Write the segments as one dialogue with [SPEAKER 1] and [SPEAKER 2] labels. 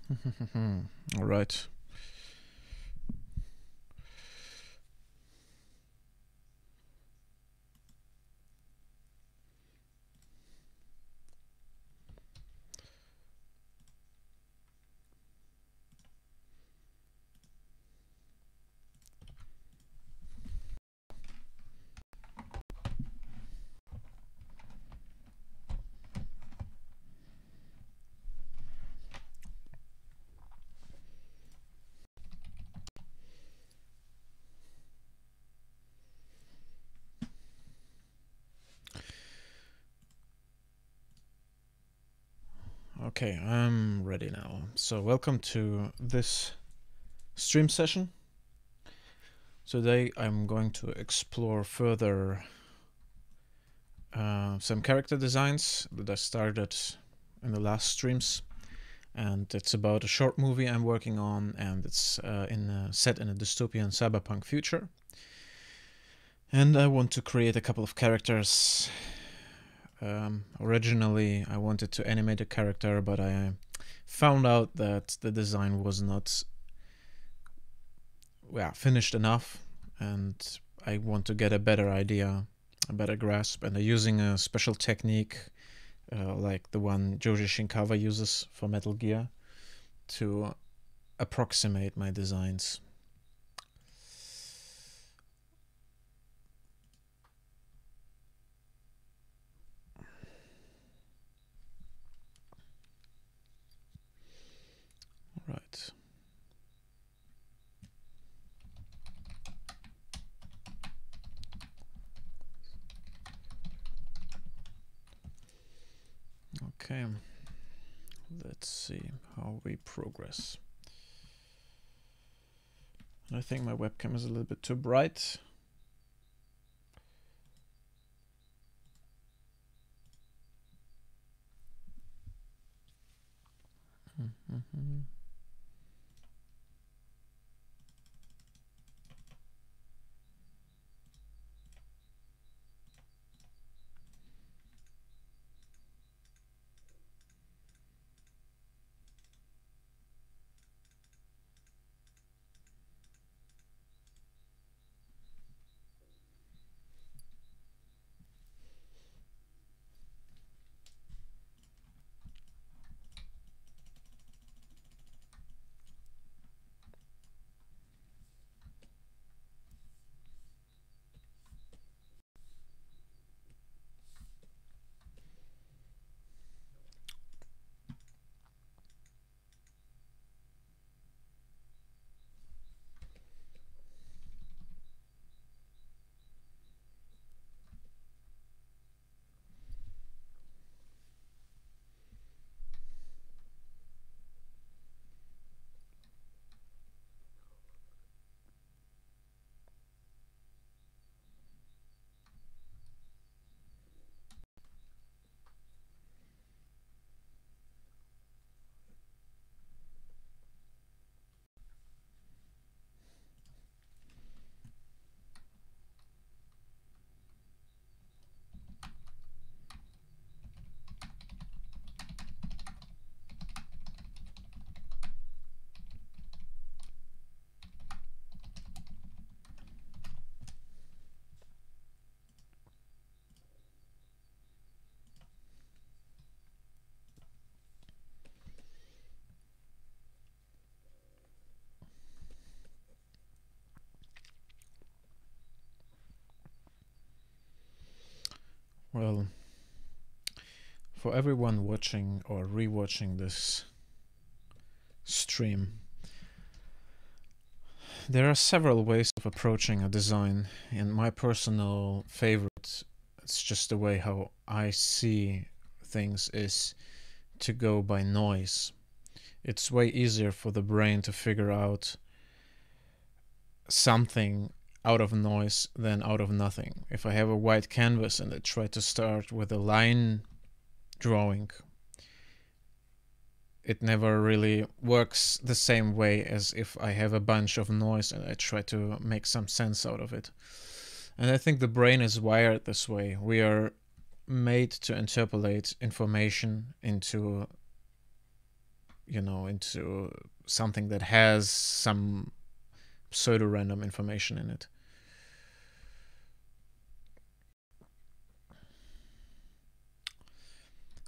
[SPEAKER 1] All right. Okay, I'm ready now. So welcome to this stream session. Today I'm going to explore further some character designs that I started in the last streams. And it's about a short movie I'm working on, and it's set in a dystopian cyberpunk future. And I want to create a couple of characters. Originally, I wanted to animate a character, but I found out that the design was not finished enough, and I want to get a better idea, a better grasp, and I'm using a special technique like the one Joji Shinkawa uses for Metal Gear to approximate my designs. Right. Okay. Let's see how we progress. I think my webcam is a little bit too bright. Mm-hmm. Well, for everyone watching or rewatching this stream, there are several ways of approaching a design, and my personal favorite, it's just the way how I see things, is to go by noise. It's way easier for the brain to figure out something out of noise than out of nothing. If I have a white canvas and I try to start with a line drawing, it never really works the same way as if I have a bunch of noise and I try to make some sense out of it. And I think the brain is wired this way. We are made to interpolate information into into something that has some pseudo-random information in it.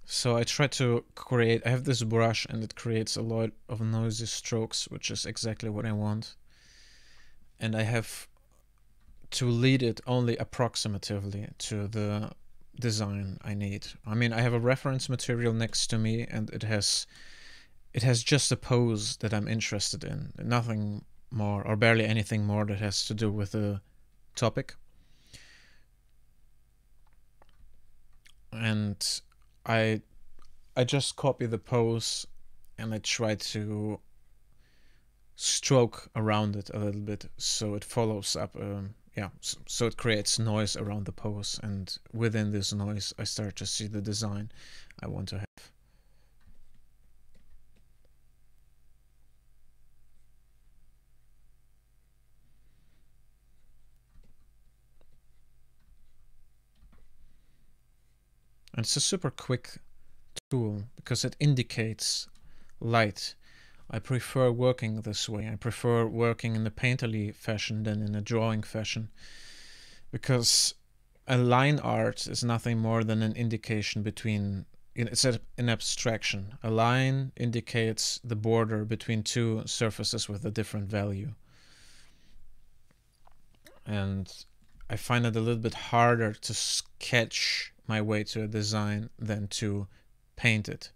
[SPEAKER 1] So I try to create, I have this brush and it creates a lot of noisy strokes, which is exactly what I want. And I have to lead it only approximatively to the design I need. I mean, I have a reference material next to me and it has just a pose that I'm interested in, nothing more or barely anything more that has to do with the topic. And I just copy the pose and I try to stroke around it a little bit so it follows up. So it creates noise around the pose, and within this noise I start to see the design I want to have. And it's a super quick tool because it indicates light. I prefer working this way. I prefer working in a painterly fashion than in a drawing fashion, because a line art is nothing more than an indication between, it's an abstraction. A line indicates the border between two surfaces with a different value. And I find it a little bit harder to sketch my way to a design than to paint it.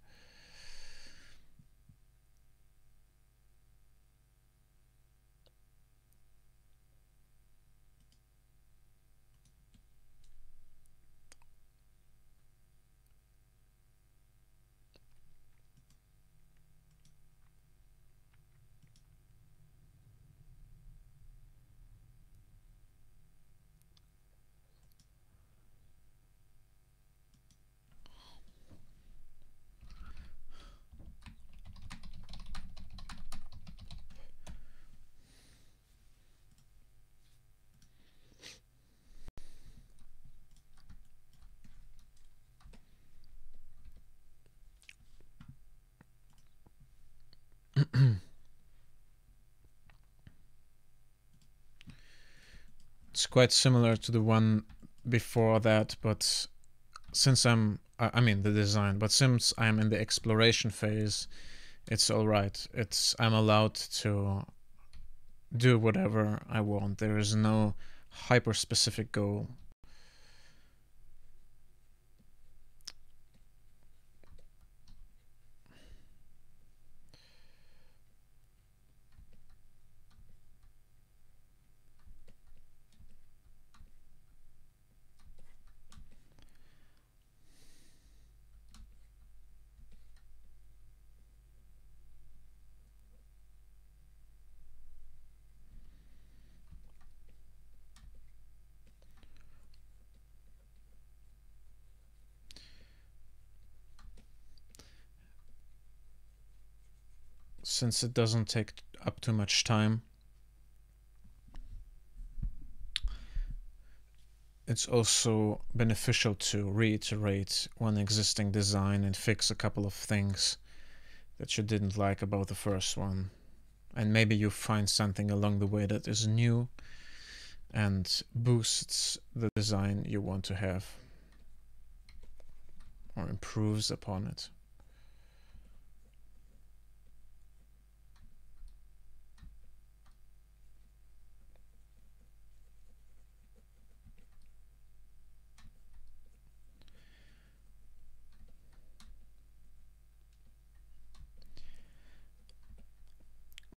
[SPEAKER 1] It's quite similar to the one before that, but since I mean the design, but since I'm in the exploration phase, it's all right. I'm allowed to do whatever I want. There is no hyper specific goal. Since it doesn't take up too much time, it's also beneficial to reiterate one existing design and fix a couple of things that you didn't like about the first one. And maybe you find something along the way that is new and boosts the design you want to have or improves upon it.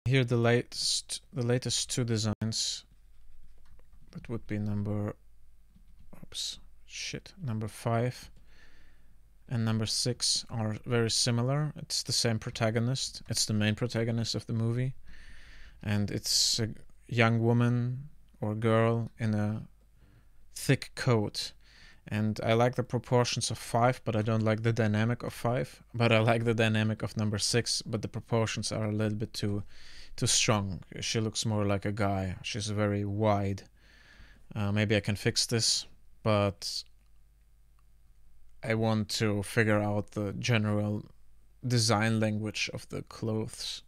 [SPEAKER 1] Here the latest two designs, that would be number 5 and number 6, are very similar. It's the same protagonist. It's the main protagonist of the movie, and it's a young woman or girl in a thick coat. And I like the proportions of 5, but I don't like the dynamic of 5. But I like the dynamic of number 6, but the proportions are a little bit too strong. She looks more like a guy. She's very wide. Maybe I can fix this, but I want to figure out the general design language of the clothes.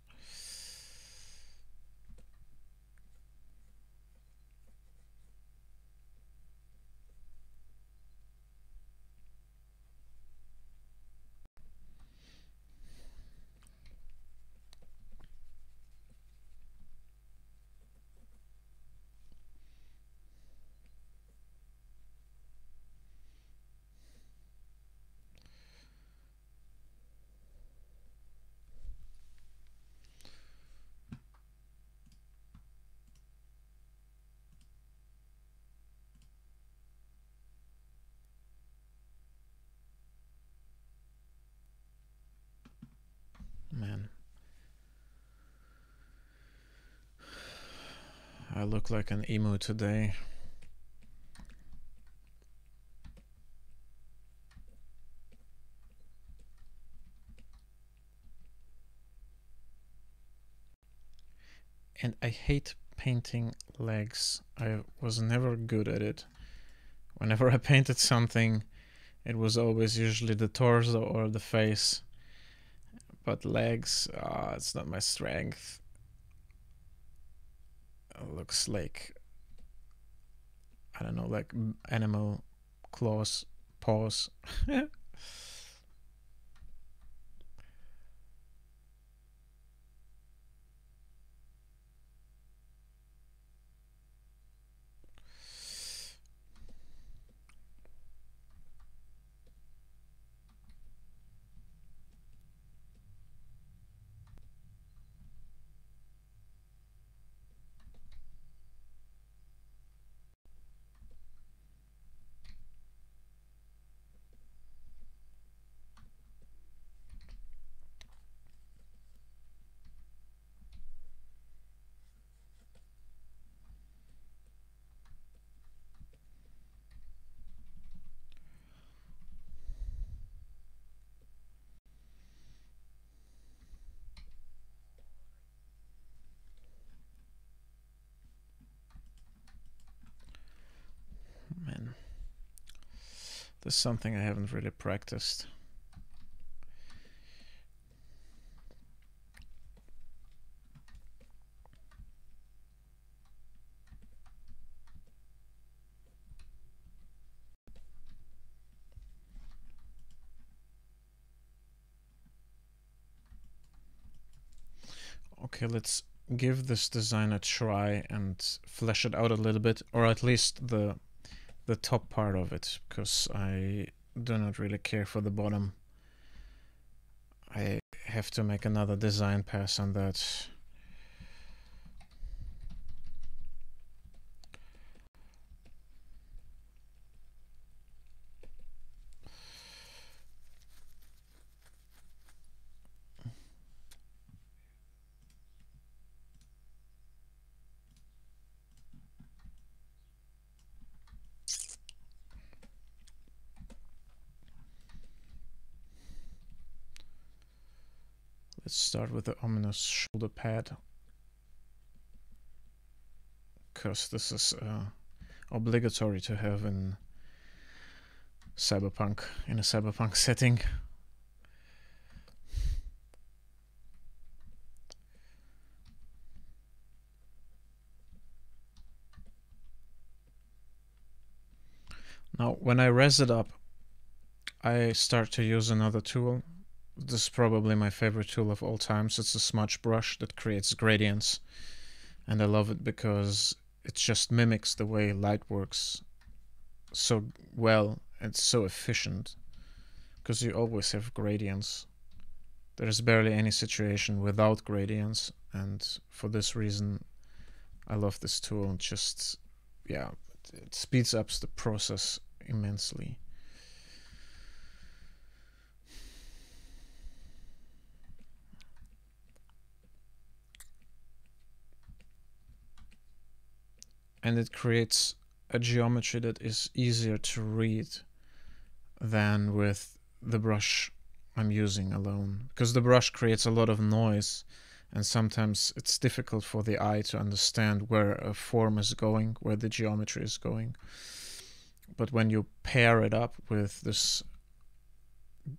[SPEAKER 1] Man, I look like an emu today. And I hate painting legs. I was never good at it. Whenever I painted something, it was always usually the torso or the face. But legs, it's not my strength. It looks like, I don't know, like animal claws, paws. Man, this is something I haven't really practiced. Okay, let's give this design a try and flesh it out a little bit, or at least the top part of it, because I do not really care for the bottom. I have to make another design pass on that. Let's start with the ominous shoulder pad, because this is obligatory to have in Cyberpunk, in a Cyberpunk setting. Now, when I res it up, I start to use another tool. This is probably my favorite tool of all times. It's a smudge brush that creates gradients, and I love it because it just mimics the way light works so well. It's so efficient because you always have gradients. There's barely any situation without gradients, and for this reason I love this tool. Just, yeah, it speeds up the process immensely. And it creates a geometry that is easier to read than with the brush I'm using alone, because the brush creates a lot of noise, and sometimes it's difficult for the eye to understand where a form is going, where the geometry is going. But when you pair it up with this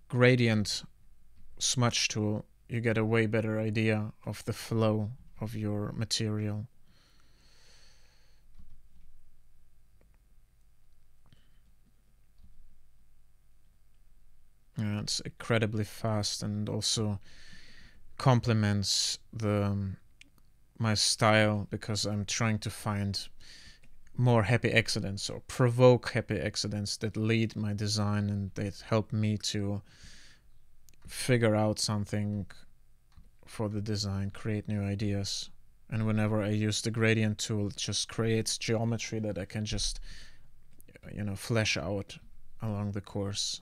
[SPEAKER 1] gradient smudge tool, you get a way better idea of the flow of your material. It's incredibly fast and also complements my style, because I'm trying to find more happy accidents or provoke happy accidents that lead my design and that help me to figure out something for the design, create new ideas. And whenever I use the gradient tool, it just creates geometry that I can just, flesh out along the course.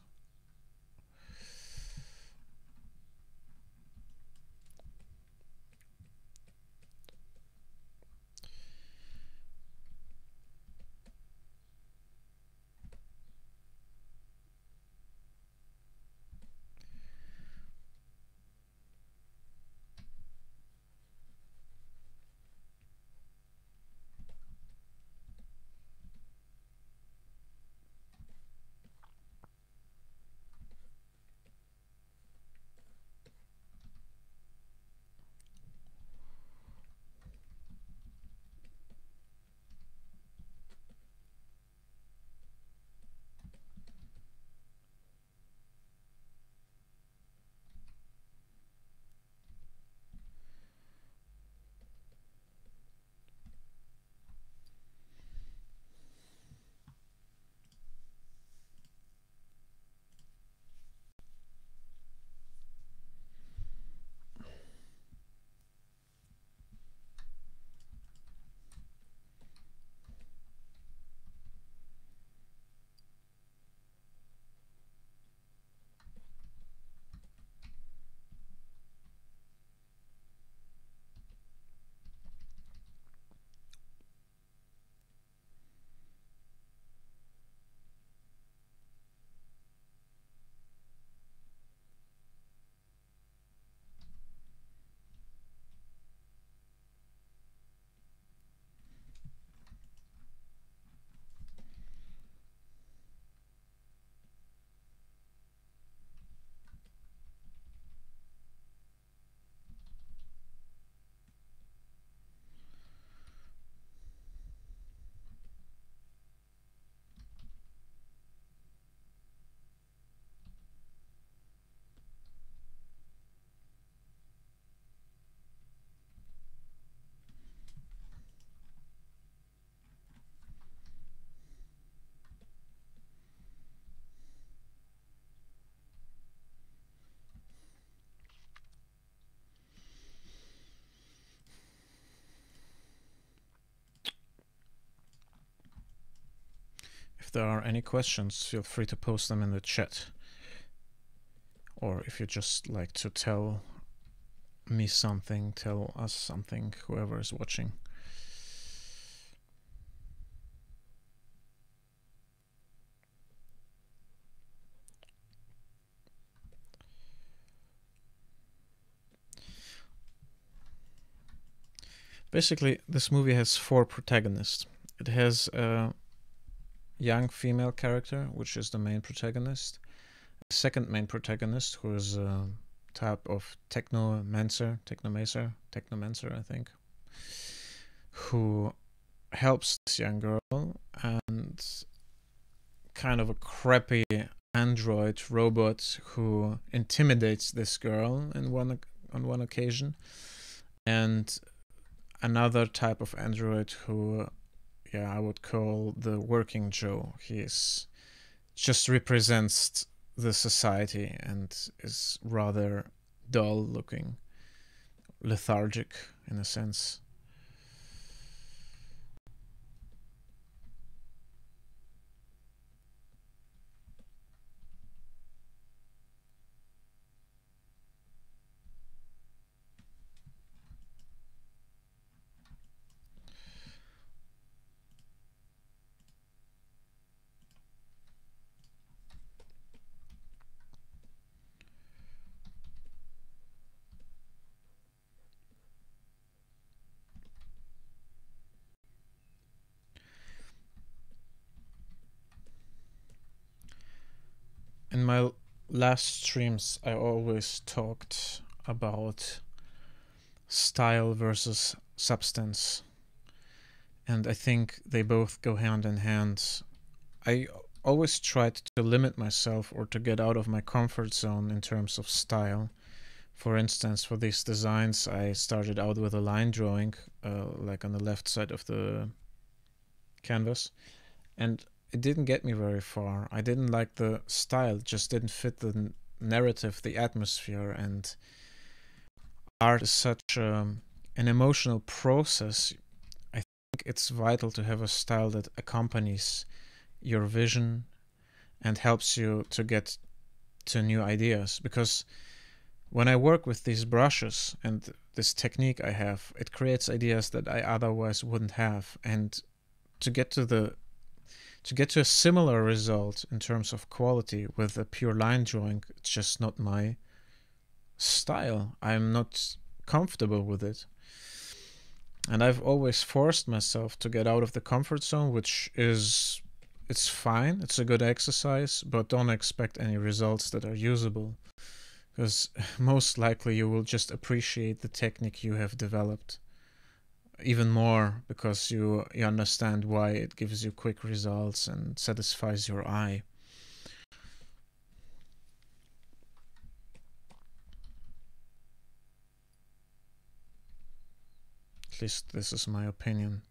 [SPEAKER 1] If there are any questions, feel free to post them in the chat. Or if you just like to tell me something, tell us something, whoever is watching. Basically, this movie has 4 protagonists. It has a young female character, which is the main protagonist. The second main protagonist, who is a type of technomancer, I think, who helps this young girl, and kind of a crappy android robot who intimidates this girl on one occasion, and another type of android who, I would call the working Joe. He just represents the society and is rather dull looking, lethargic in a sense. In my last streams I always talked about style versus substance, and I think they both go hand in hand. I always tried to limit myself or to get out of my comfort zone in terms of style. For instance, for these designs, I started out with a line drawing, like on the left side of the canvas, and it didn't get me very far. I didn't like the style, it just didn't fit the narrative, the atmosphere, and art is such an emotional process. I think it's vital to have a style that accompanies your vision and helps you to get to new ideas, because when I work with these brushes and this technique I have, it creates ideas that I otherwise wouldn't have. And to get to a similar result in terms of quality with a pure line drawing, it's just not my style. I'm not comfortable with it. And I've always forced myself to get out of the comfort zone, which is, it's fine, it's a good exercise, but don't expect any results that are usable, because most likely you will just appreciate the technique you have developed even more because you understand why it gives you quick results and satisfies your eye. At least this is my opinion.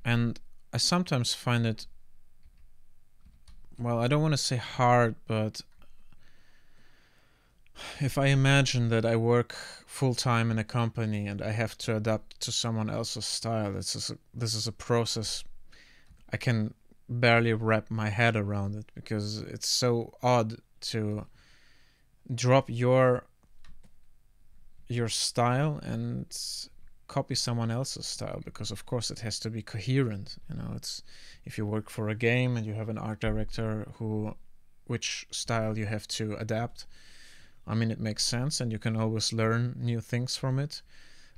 [SPEAKER 1] And I sometimes find it, well, I don't want to say hard, but if I imagine that I work full-time in a company and I have to adapt to someone else's style, this is a process I can barely wrap my head around it, because it's so odd to drop your style and copy someone else's style, because of course it has to be coherent. It's, if you work for a game and you have an art director which style you have to adapt, I mean, it makes sense and you can always learn new things from it.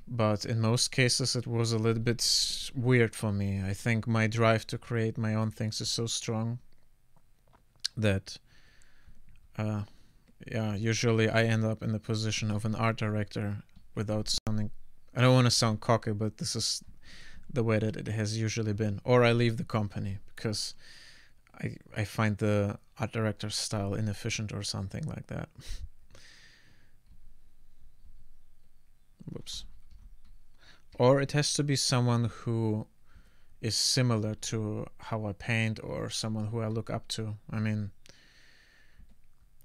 [SPEAKER 1] But in most cases, it was a little bit weird for me. I think my drive to create my own things is so strong that, usually I end up in the position of an art director without sounding, I don't want to sound cocky, but this is the way that it has usually been. Or I leave the company because I find the art director's style inefficient or something like that. Whoops. Or it has to be someone who is similar to how I paint, or someone who I look up to. I mean,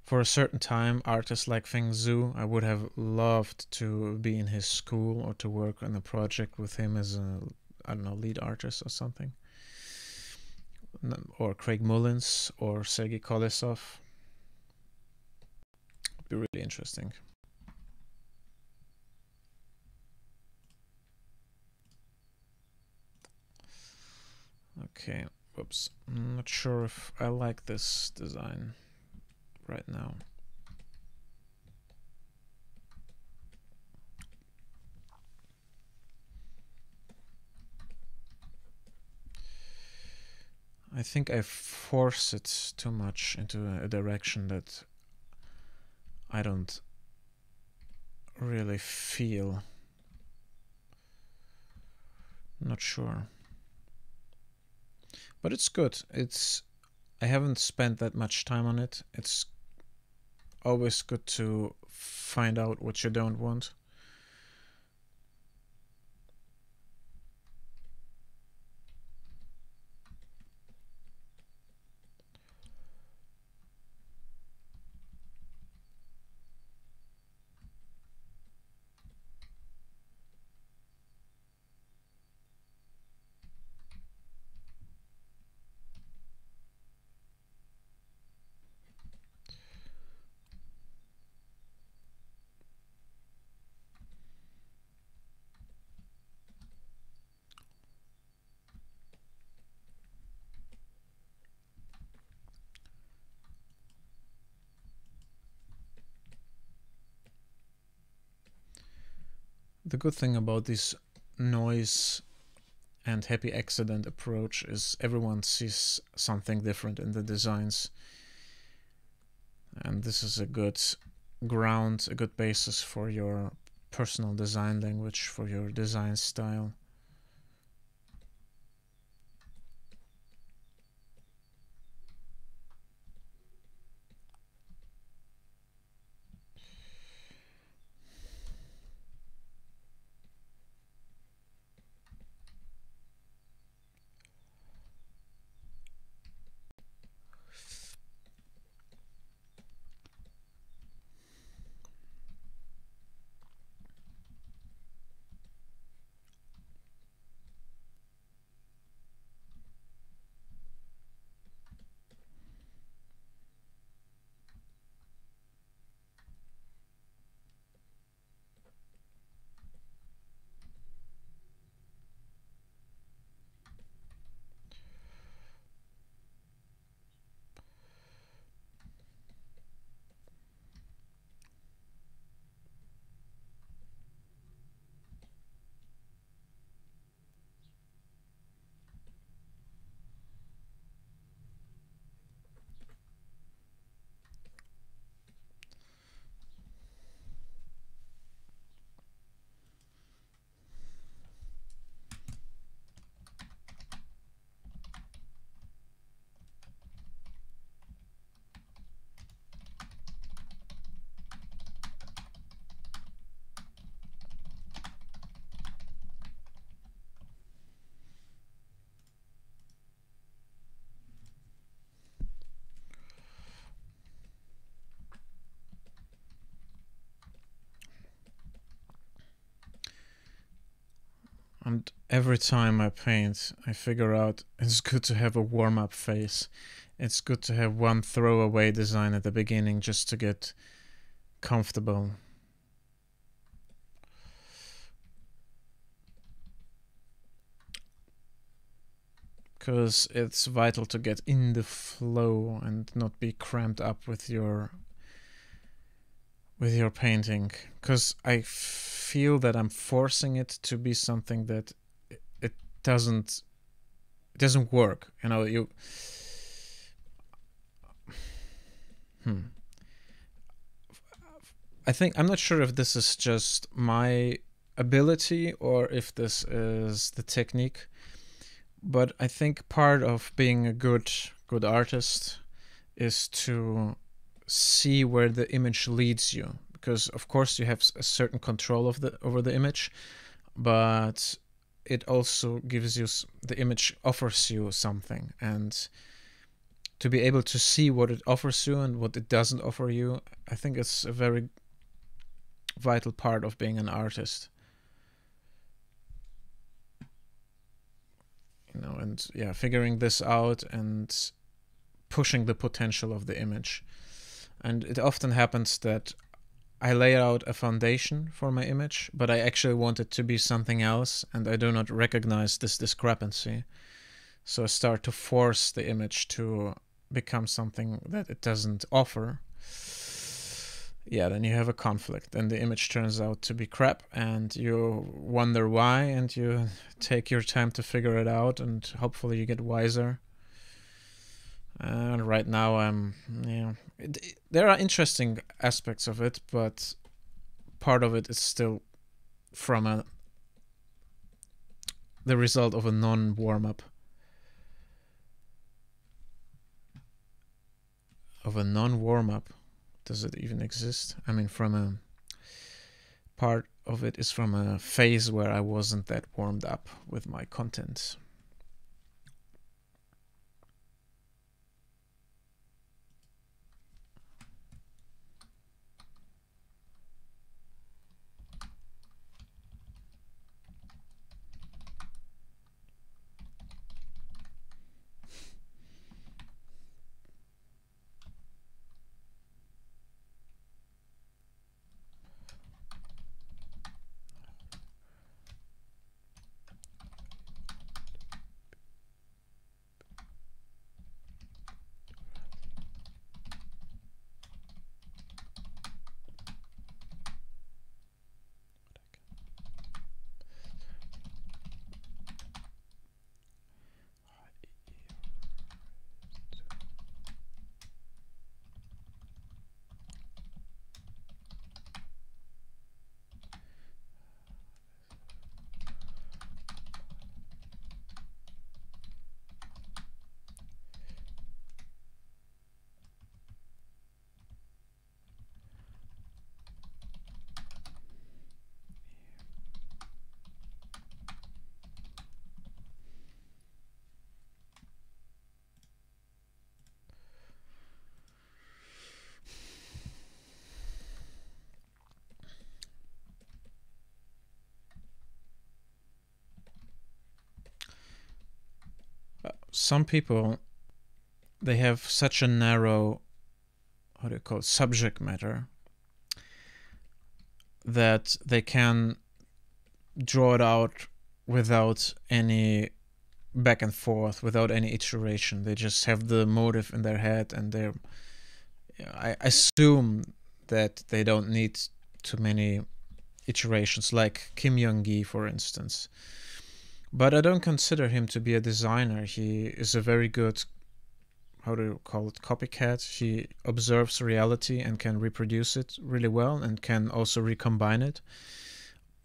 [SPEAKER 1] for a certain time, artists like Feng Zhu, I would have loved to be in his school or to work on a project with him as a, I don't know, lead artist or something. Or Craig Mullins or Sergei Kolesov. Would be really interesting. Okay, whoops. I'm not sure if I like this design right now. I think I force it too much into a direction that I don't really feel. Not sure. But it's good. I haven't spent that much time on it. It's always good to find out what you don't want. The good thing about these noise and happy accident approach is everyone sees something different in the designs. And this is a good ground, a good basis for your personal design language, for your design style. And every time I paint, I figure out it's good to have a warm-up phase. It's good to have one throwaway design at the beginning just to get comfortable. Because it's vital to get in the flow and not be cramped up with your painting. Because I feel that I'm forcing it to be something that it doesn't work. You know, I think, I'm not sure if this is just my ability or if this is the technique, but I think part of being a good artist is to see where the image leads you, because of course you have a certain control of over the image, but it also gives you, the image offers you something, and to be able to see what it offers you and what it doesn't offer you, I think it's a very vital part of being an artist. You know, and yeah, figuring this out and pushing the potential of the image. And it often happens that I lay out a foundation for my image, but I actually want it to be something else, and I do not recognize this discrepancy. So I start to force the image to become something that it doesn't offer. Yeah, then you have a conflict, and the image turns out to be crap, and you wonder why, and you take your time to figure it out, and hopefully you get wiser. And right now there are interesting aspects of it, but part of it is still from the result of a non-warm-up. Of a non-warm-up. Does it even exist? I mean, from a part of it is from a phase where I wasn't that warmed up with my content. some people, they have such a narrow, how do you call it, subject matter, that they can draw it out without any back and forth, without any iteration. They just have the motive in their head, and I assume that they don't need too many iterations, like Kim Young-gi, for instance. But I don't consider him to be a designer. He is a very good, how do you call it, copycat. He observes reality and can reproduce it really well, and can also recombine it.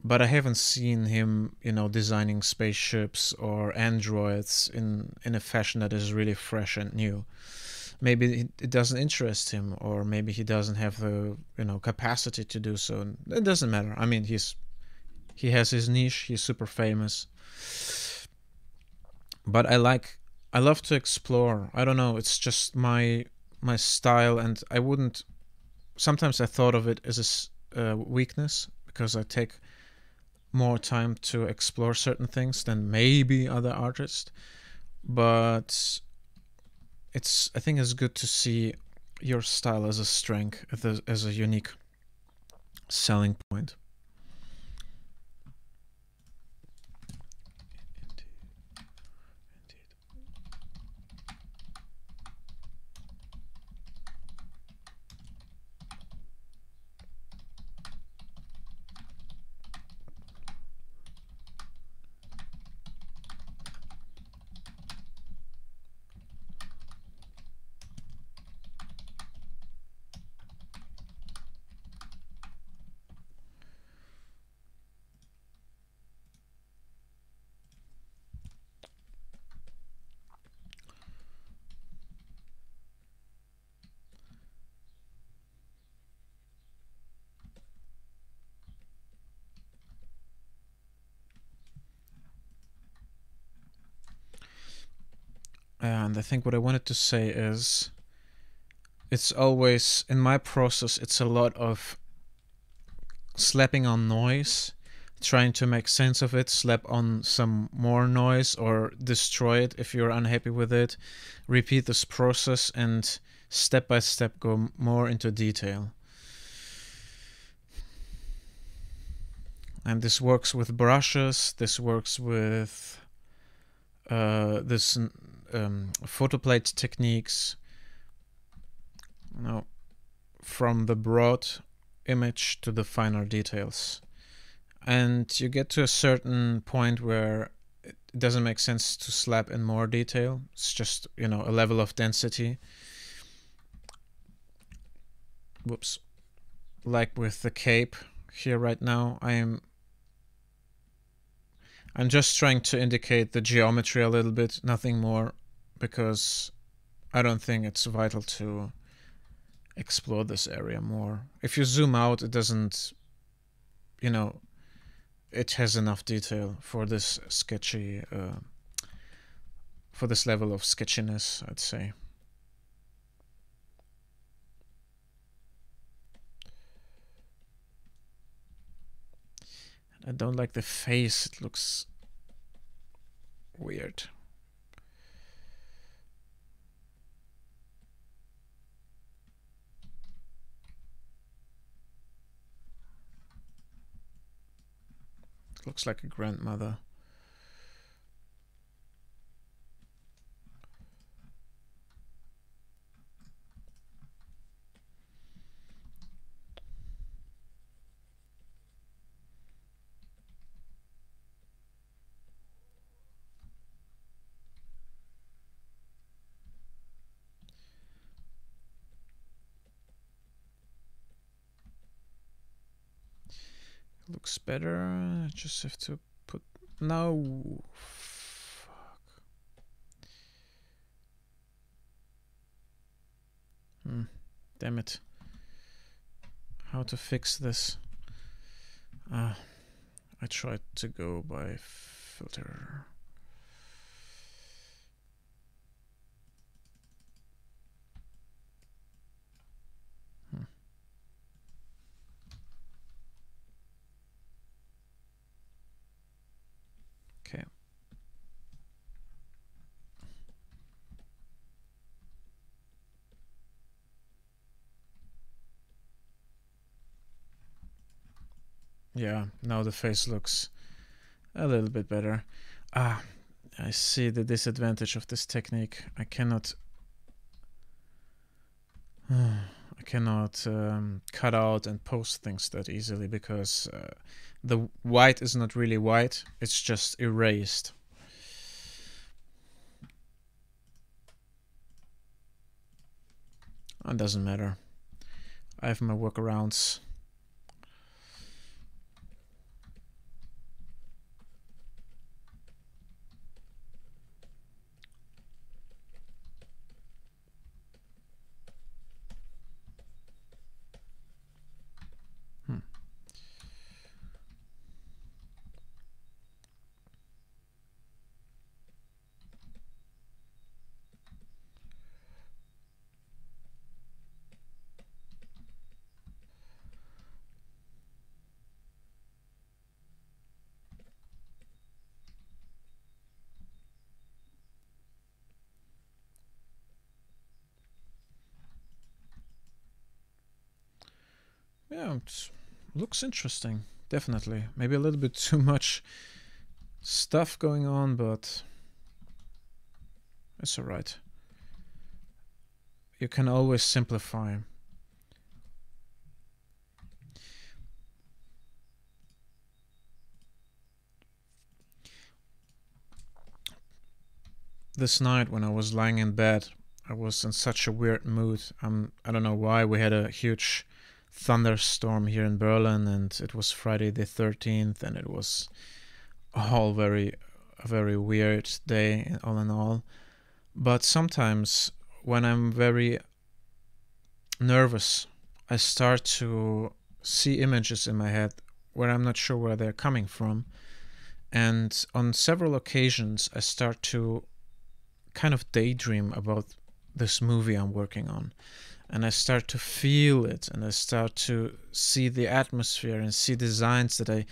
[SPEAKER 1] But I haven't seen him, designing spaceships or androids in a fashion that is really fresh and new. Maybe it doesn't interest him, or maybe he doesn't have the capacity to do so. It doesn't matter. I mean, he has his niche. He's super famous. But I love to explore. I don't know. It's just my style, and I wouldn't. Sometimes I thought of it as a weakness, because I take more time to explore certain things than maybe other artists. But I think it's good to see your style as a strength, as a unique selling point. And I think what I wanted to say is, it's always, in my process, it's a lot of slapping on noise, trying to make sense of it, slap on some more noise, or destroy it if you're unhappy with it, repeat this process, and step by step go more into detail. And this works with brushes, this works with this photoplate techniques, from the broad image to the finer details. And you get to a certain point where it doesn't make sense to slap in more detail. It's just, a level of density. Whoops. Like with the cape here right now, I'm just trying to indicate the geometry a little bit, nothing more, because I don't think it's vital to explore this area more. If you zoom out, it doesn't, it has enough detail for this sketchy, for this level of sketchiness, I'd say. I don't like the face, it looks weird. It looks like a grandmother. Looks better. I just have to put... No. Fuck. Damn it. How to fix this? I tried to go by filter. Okay. Yeah, now the face looks a little bit better. Ah, I see the disadvantage of this technique. I cannot cut out and post things that easily because the white is not really white, it's just erased. It doesn't matter. I have my workarounds. Yeah, it looks interesting. Definitely. Maybe a little bit too much stuff going on, but it's alright. You can always simplify. This night when I was lying in bed, I was in such a weird mood. I don't know why. We had a huge thunderstorm here in Berlin, and it was Friday the 13th, and it was all a very weird day, all in all. But sometimes when I'm very nervous, I start to see images in my head where I'm not sure where they're coming from. And on several occasions, I start to kind of daydream about this movie I'm working on. And I start to feel it, and I start to see the atmosphere and see designs that I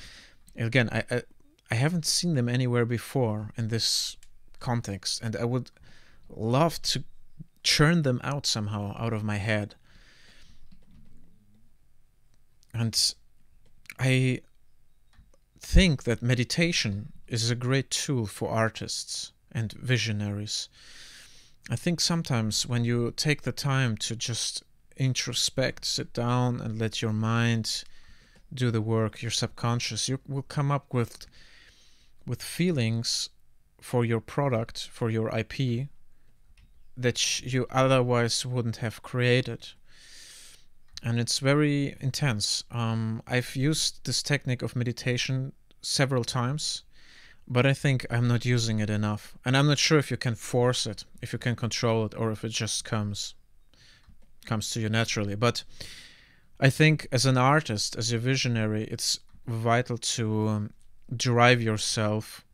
[SPEAKER 1] haven't seen them anywhere before in this context, and I would love to churn them out somehow out of my head. And I think that meditation is a great tool for artists and visionaries. I think sometimes when you take the time to just introspect, sit down and let your mind do the work, your subconscious, you will come up with feelings for your product, for your IP, that you otherwise wouldn't have created. And it's very intense. I've used this technique of meditation several times, but I think I'm not using it enough. And I'm not sure if you can force it, if you can control it, or if it just comes to you naturally. But I think as an artist, as a visionary, it's vital to drive yourself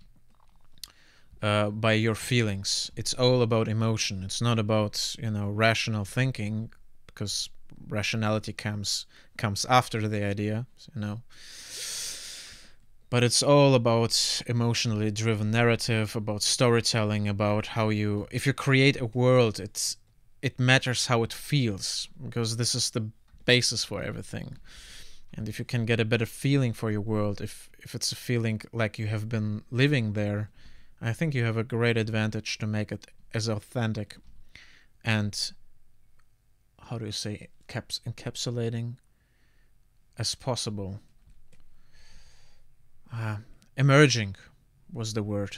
[SPEAKER 1] by your feelings. It's all about emotion. It's not about, rational thinking, because rationality comes after the idea, but it's all about emotionally driven narrative, about storytelling, about how if you create a world, it matters how it feels, because this is the basis for everything. And if you can get a better feeling for your world, if it's a feeling like you have been living there, I think you have a great advantage to make it as authentic and, how do you say, encapsulating as possible. Emerging was the word.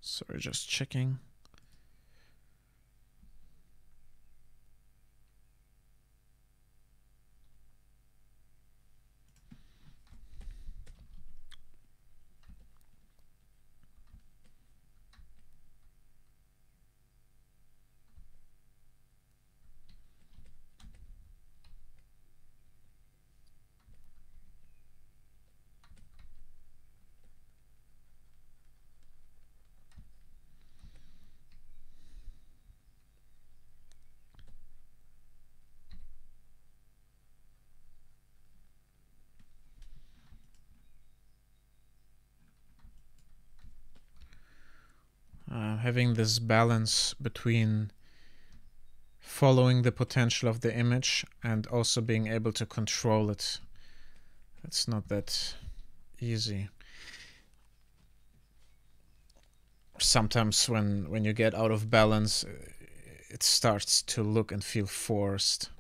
[SPEAKER 1] Sorry, just checking. having this balance between following the potential of the image and also being able to control it. It's not that easy. Sometimes when you get out of balance, it starts to look and feel forced.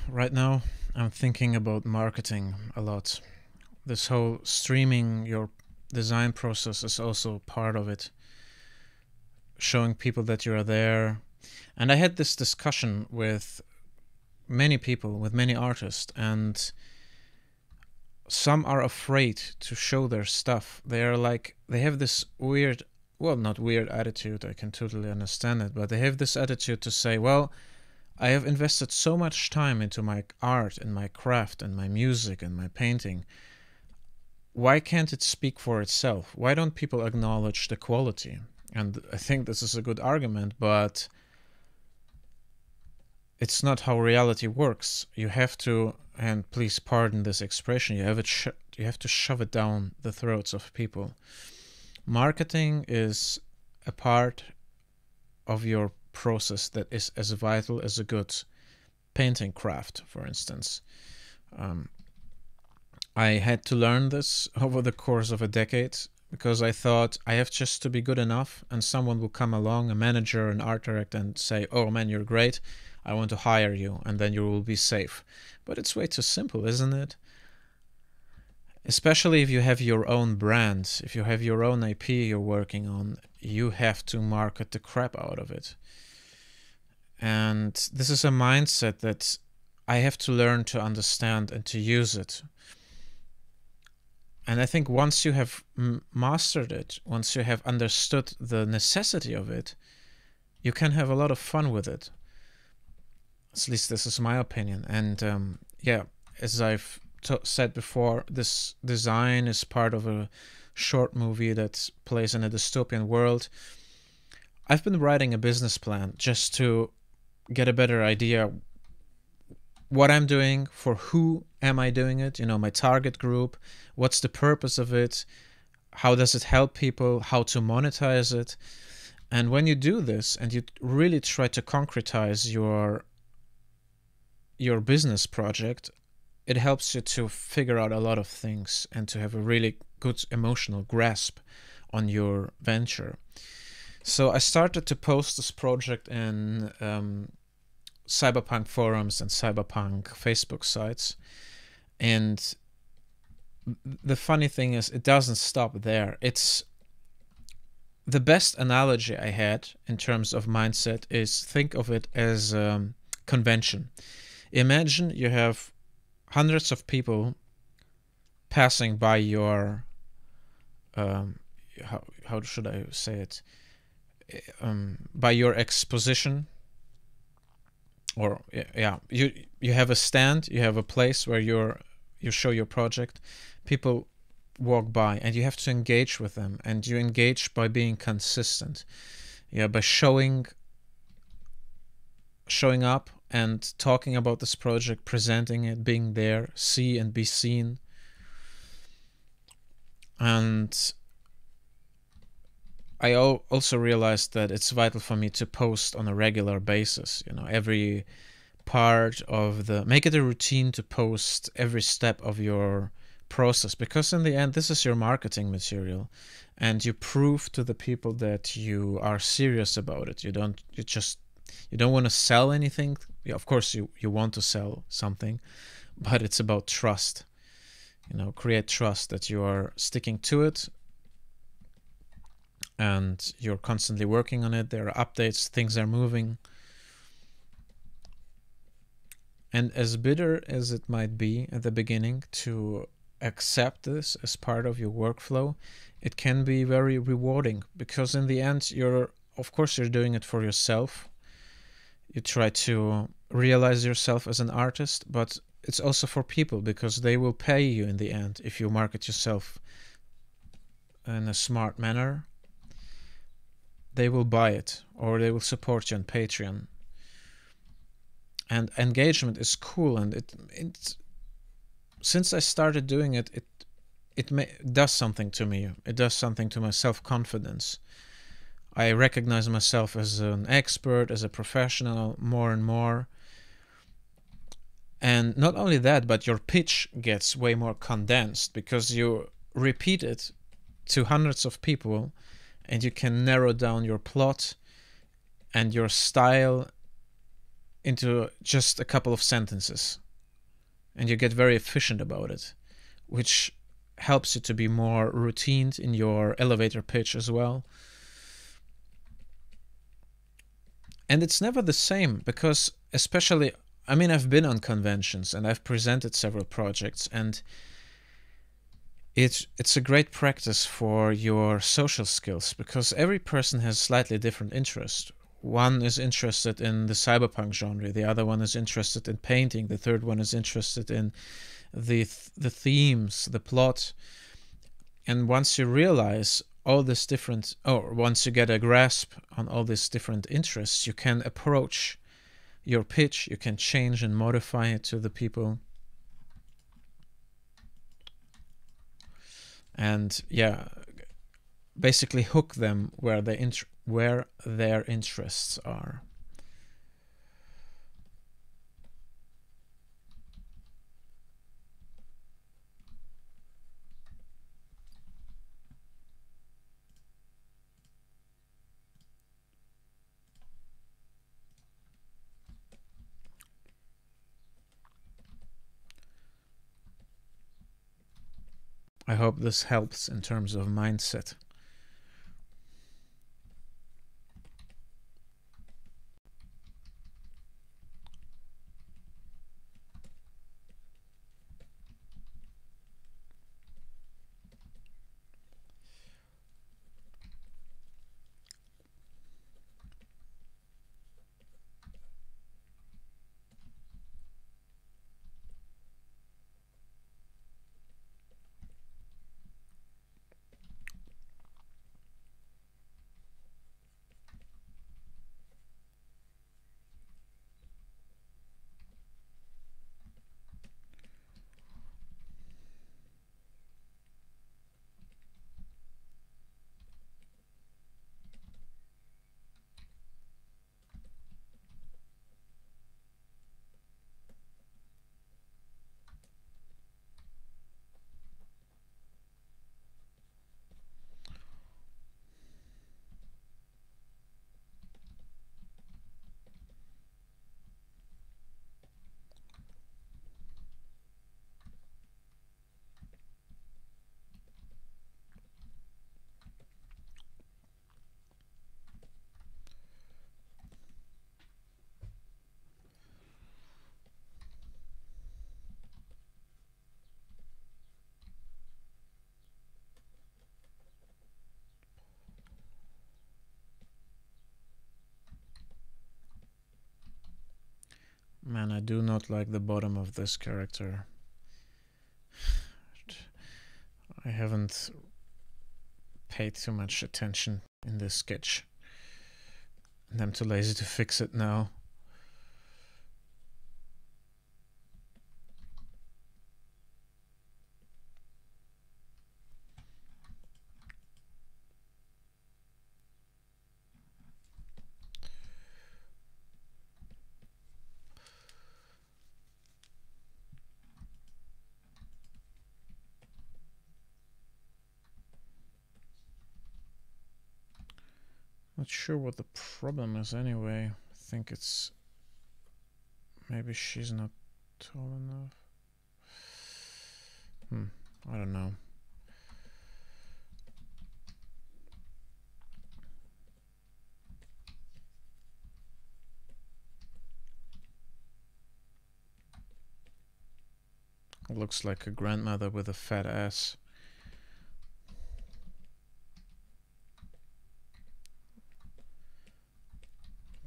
[SPEAKER 1] Right now, I'm thinking about marketing a lot. This whole streaming your design process is also part of it. Showing people that you are there. And I had this discussion with many people, with many artists, and some are afraid to show their stuff. They have this weird, well, not weird attitude, I can totally understand it, but they have this attitude to say, well, I have invested so much time into my art and my craft and my music and my painting. Why can't it speak for itself? Why don't people acknowledge the quality? And I think this is a good argument, but it's not how reality works. You have to, and please pardon this expression, you have to shove it down the throats of people. Marketing is a part of your process that is as vital as a good painting craft, for instance. I had to learn this over the course of a decade because I thought I have just to be good enough and someone will come along, a manager, an art director, and say, oh man, you're great, I want to hire you, and then you will be safe. But it's way too simple, isn't it? Especially if you have your own brand, if you have your own IP you're working on, you have to market the crap out of it. And this is a mindset that I have to learn to understand and to use it. And I think once you have mastered it, once you have understood the necessity of it, you can have a lot of fun with it. At least this is my opinion. And yeah, as I've said before, this design is part of a short movie that plays in a dystopian world. I've been writing a business plan just to get a better idea what I'm doing, for who am I doing it, my target group, what's the purpose of it, how does it help people, how to monetize it. And when you do this and you really try to concretize your business project, it helps you to figure out a lot of things and to have a really good emotional grasp on your venture. So I started to post this project in cyberpunk forums and cyberpunk Facebook sites. And the funny thing is, it doesn't stop there. It's the best analogy I had in terms of mindset is think of it as a convention. Imagine you have hundreds of people passing by your how should I say it, by your exposition, or yeah, you have a stand, you have a place where you show your project, people walk by and you have to engage with them, and you engage by being consistent, yeah, by showing up and talking about this project, presenting it, being there, see and be seen. And I also realized that it's vital for me to post on a regular basis, every part of make it a routine to post every step of your process, because in the end this is your marketing material, and you prove to the people that you are serious about it. You don't want to sell anything. Of course you want to sell something, but it's about trust. Create trust that you are sticking to it, and you're constantly working on it. There are updates, things are moving. And as bitter as it might be at the beginning to accept this as part of your workflow, it can be very rewarding, because in the end you're doing it for yourself. You try to realize yourself as an artist, but it's also for people, because they will pay you in the end if you market yourself in a smart manner. They will buy it, or they will support you on Patreon. And engagement is cool, and it since I started doing it, it does something to me. It does something to my self-confidence. I recognize myself as an expert, as a professional, more and more. And not only that, but your pitch gets way more condensed, because you repeat it to hundreds of people, and you can narrow down your plot and your style into just a couple of sentences, and you get very efficient about it, which helps you to be more routined in your elevator pitch as well. And it's never the same, because especially, I've been on conventions and I've presented several projects, and it's a great practice for your social skills, because every person has slightly different interests. One is interested in the cyberpunk genre, the other one is interested in painting, the third one is interested in the themes, the plot. And once you realize all this different, or once you get a grasp on all these different interests, you can approach your pitch, you can change and modify it to the people. And yeah, basically hook them where their interests are. I hope this helps in terms of mindset. do not like the bottom of this character. I haven't paid too much attention in this sketch, and I'm too lazy to fix it now. Not sure what the problem is anyway. I think it's maybe she's not tall enough. I don't know. It looks like a grandmother with a fat ass.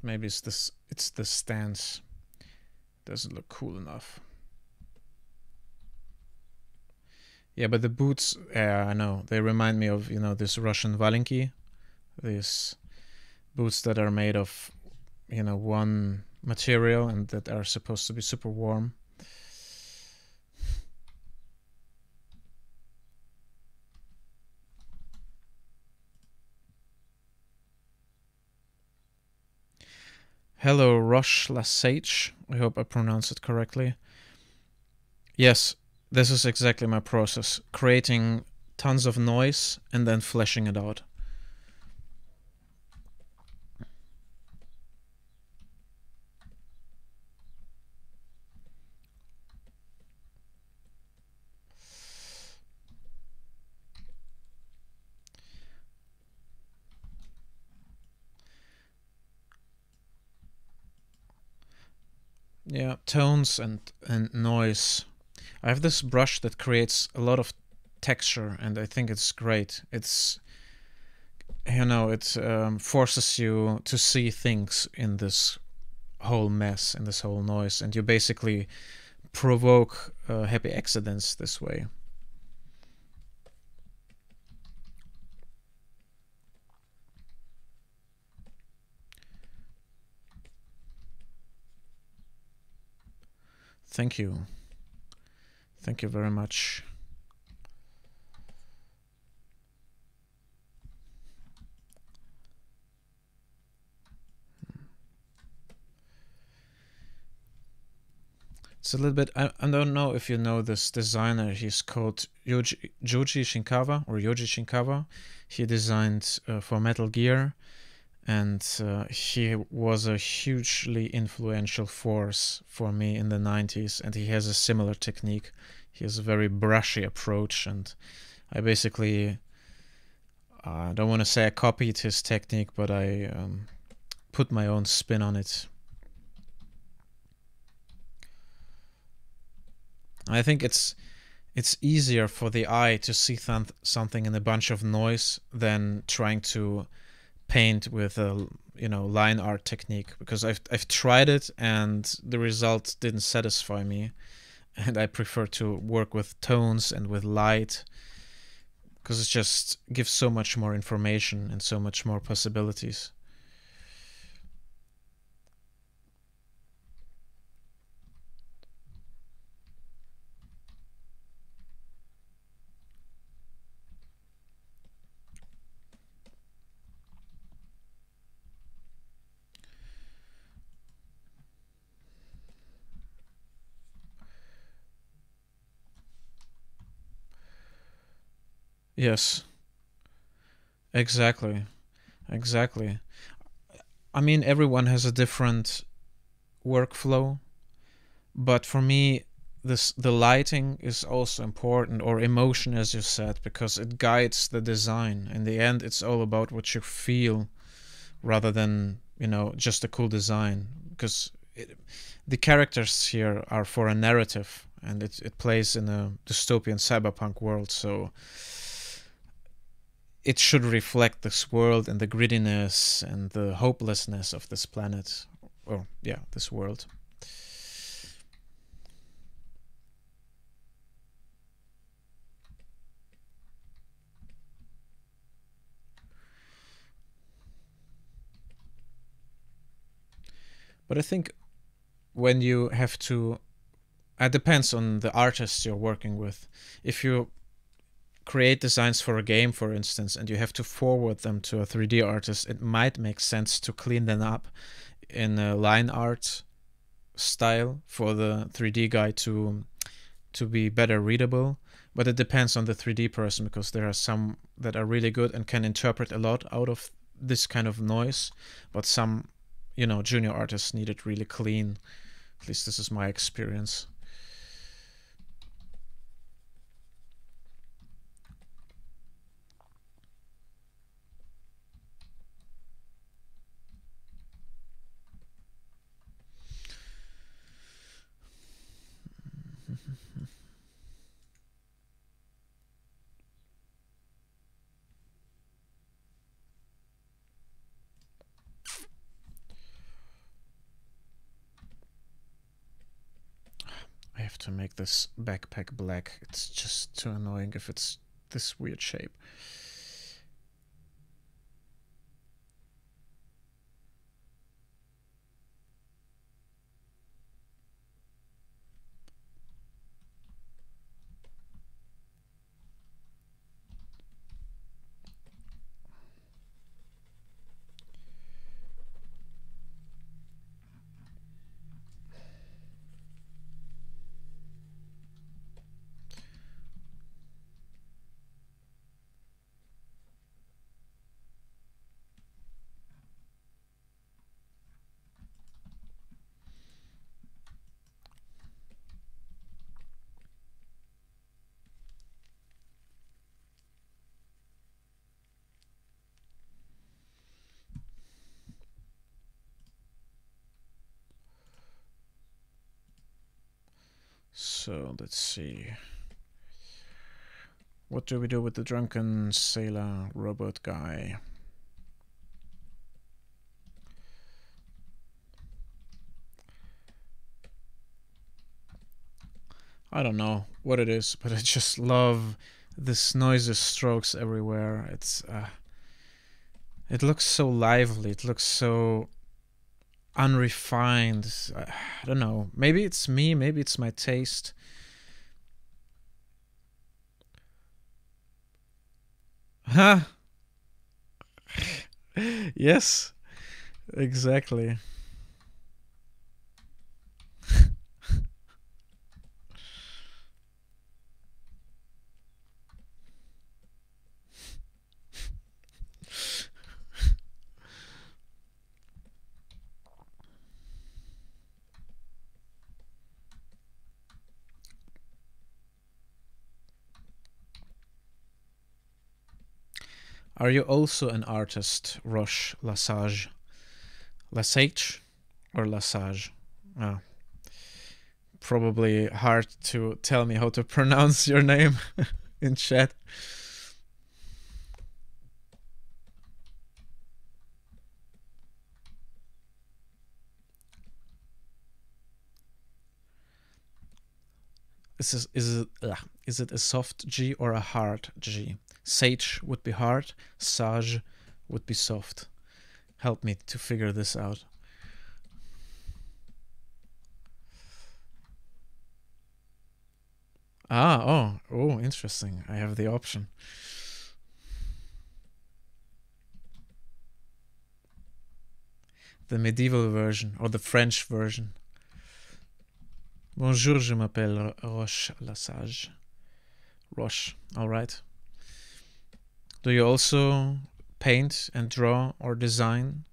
[SPEAKER 1] Maybe it's the stance. Doesn't look cool enough. Yeah, but the boots, I know, they remind me of, this Russian Valenki. These boots that are made of, one material and that are supposed to be super warm. Hello, Roche Lasage. I hope I pronounced it correctly. Yes, this is exactly my process. Creating tons of noise and then fleshing it out. Yeah, tones and noise. I have this brush that creates a lot of texture, and I think it's great. It's, it forces you to see things in this whole mess, in this whole noise, and you basically provoke happy accidents this way. Thank you. Thank you very much. It's a little bit, I don't know if you know this designer. He's called Joji Shinkawa, or Yoji Shinkawa. He designed for Metal Gear, and he was a hugely influential force for me in the 90s, and he has a similar technique. He has a very brushy approach, and I basically, I don't want to say I copied his technique, but I put my own spin on it. I think it's easier for the eye to see something in a bunch of noise than trying to paint with a line art technique, because I've tried it and the result didn't satisfy me, and I prefer to work with tones and with light, because it just gives so much more information and so much more possibilities. Yes, exactly. Exactly. I mean, everyone has a different workflow, but for me, the lighting is also important, or emotion, as you said, because it guides the design. In the end, it's all about what you feel rather than, just a cool design, because the characters here are for a narrative, and it plays in a dystopian cyberpunk world, so it should reflect this world and the grittiness and the hopelessness of this planet, or yeah, this world. But I think when you have to, it depends on the artist you're working with. If you create designs for a game, for instance, and you have to forward them to a 3D artist, it might make sense to clean them up in a line art style for the 3D guy to be better readable. But it depends on the 3D person, because there are some that are really good and can interpret a lot out of this kind of noise, but some, junior artists need it really clean. At least this is my experience. I have to make this backpack black. It's just too annoying if it's this weird shape. So let's see. What do we do with the drunken sailor robot guy? I don't know what it is, but I just love this noisy strokes everywhere. It looks so lively. It looks so unrefined. I don't know. Maybe it's me. Maybe it's my taste. Huh? Yes, exactly. Are you also an artist, Roche Lasage? Lasage or Lasage? Oh, probably hard to tell me how to pronounce your name in chat. Is it a soft G or a hard G? Sage would be hard, Sage would be soft. Help me to figure this out. Oh, interesting. I have the option. The medieval version or the French version. Bonjour, je m'appelle Roche Lasage. Roche, alright. Do you also paint and draw or design?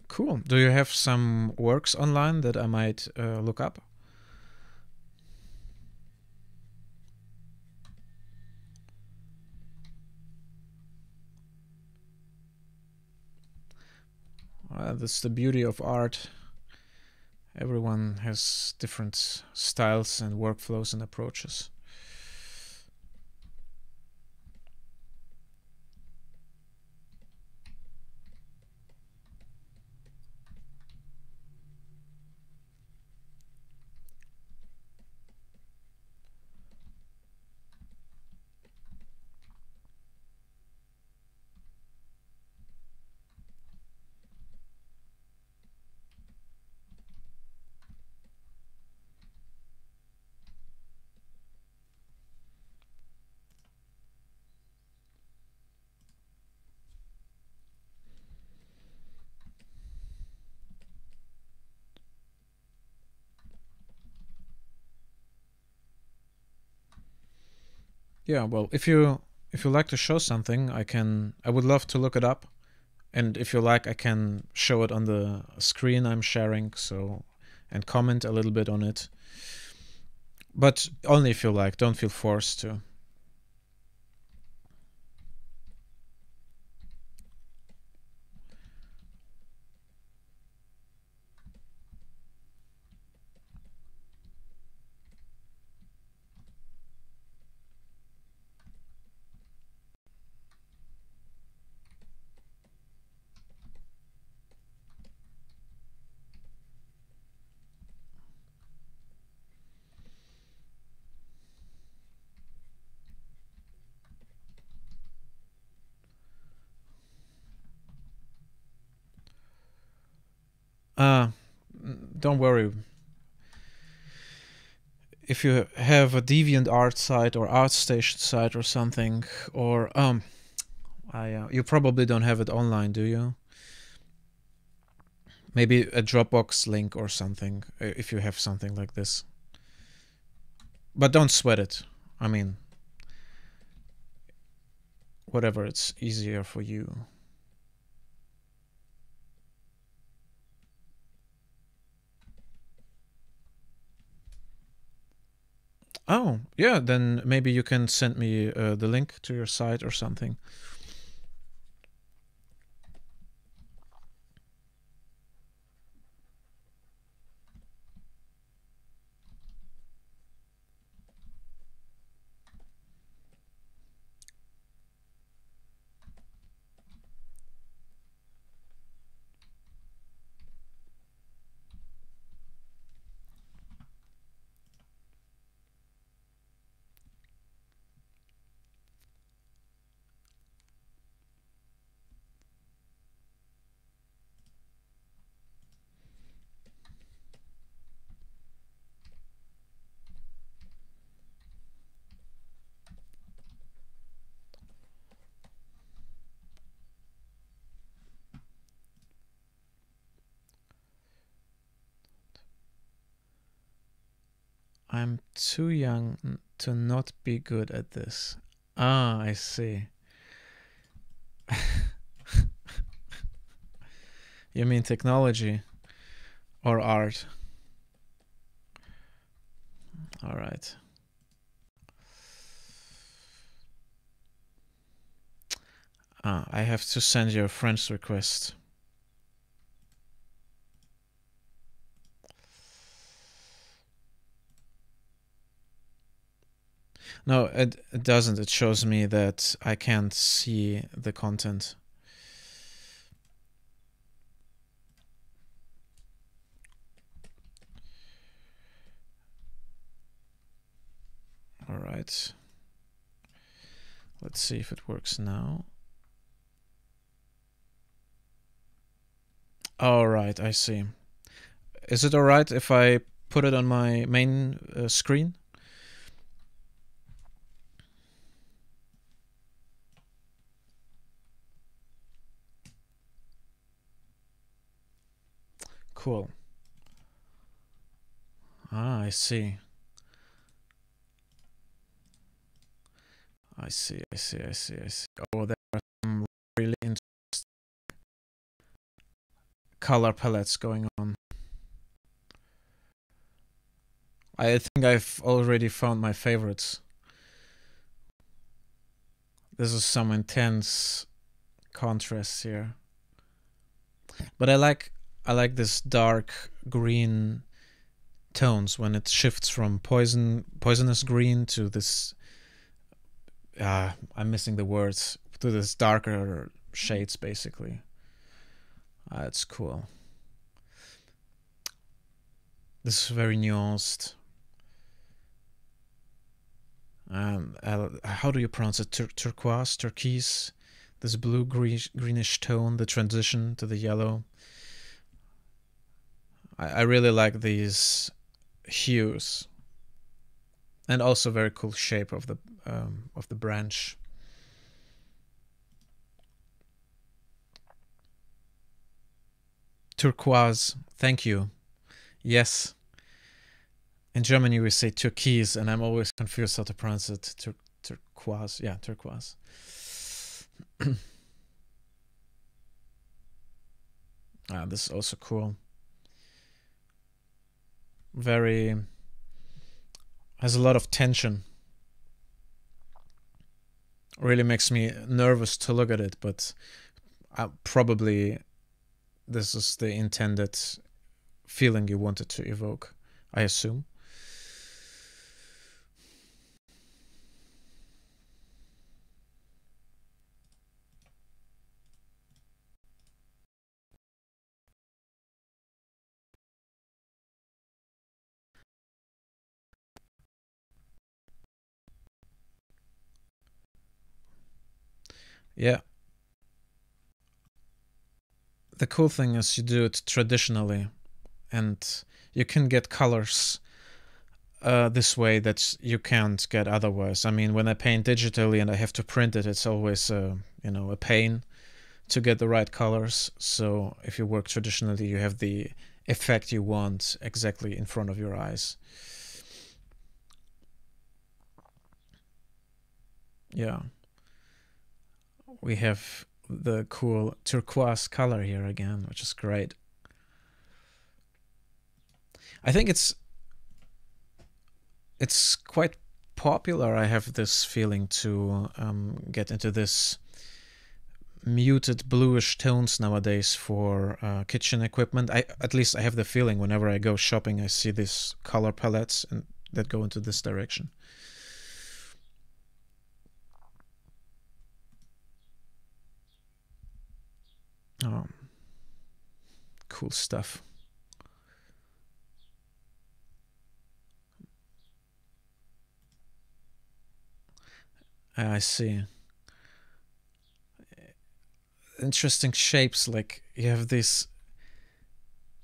[SPEAKER 1] Cool. Do you have some works online that I might look up? That's the beauty of art. Everyone has different styles and workflows and approaches. Yeah, well, if you like to show something, I would love to look it up. And if you like, I can show it on the screen I'm sharing, so and comment a little bit on it. But only if you like, don't feel forced to. Uh, don't worry. If you have a DeviantArt site or ArtStation site or something, or you probably don't have it online, do you? Maybe a Dropbox link or something, if you have something like this. But don't sweat it. I mean, whatever, it's easier for you. Oh, yeah, then maybe you can send me the link to your site or something. I'm too young to not be good at this. Ah, I see. You mean technology or art? All right. I have to send you a friend's request. No, it doesn't. It shows me that I can't see the content. All right. Let's see if it works now. All right, I see. Is it all right if I put it on my main screen? Cool. Ah, I see. I see. Oh, there are some really interesting color palettes going on. I think I've already found my favorites. This is some intense contrast here. But I like this dark green tones when it shifts from poisonous green to this I'm missing the words, to this darker shades basically. It's cool. This is very nuanced. How do you pronounce it? Turquoise, turquoise. This blue greenish tone, the transition to the yellow. I really like these hues, and also very cool shape of the branch. Turquoise, thank you. Yes. In Germany we say turquoise, and I'm always confused how to pronounce it. turquoise. Yeah, turquoise. This is also cool. Very, has a lot of tension. Really makes me nervous to look at it, but probably this is the intended feeling you wanted to evoke, I assume. Yeah. The cool thing is you do it traditionally, and you can get colors this way that you can't get otherwise. I mean, when I paint digitally and I have to print it, it's always a pain to get the right colors. So if you work traditionally, you have the effect you want exactly in front of your eyes. Yeah. We have the cool turquoise color here again, which is great. I think it's quite popular, I have this feeling, to get into this muted bluish tones nowadays for kitchen equipment. At least I have the feeling whenever I go shopping, I see these color palettes and that go into this direction. Oh, cool stuff. I see. Interesting shapes, like you have these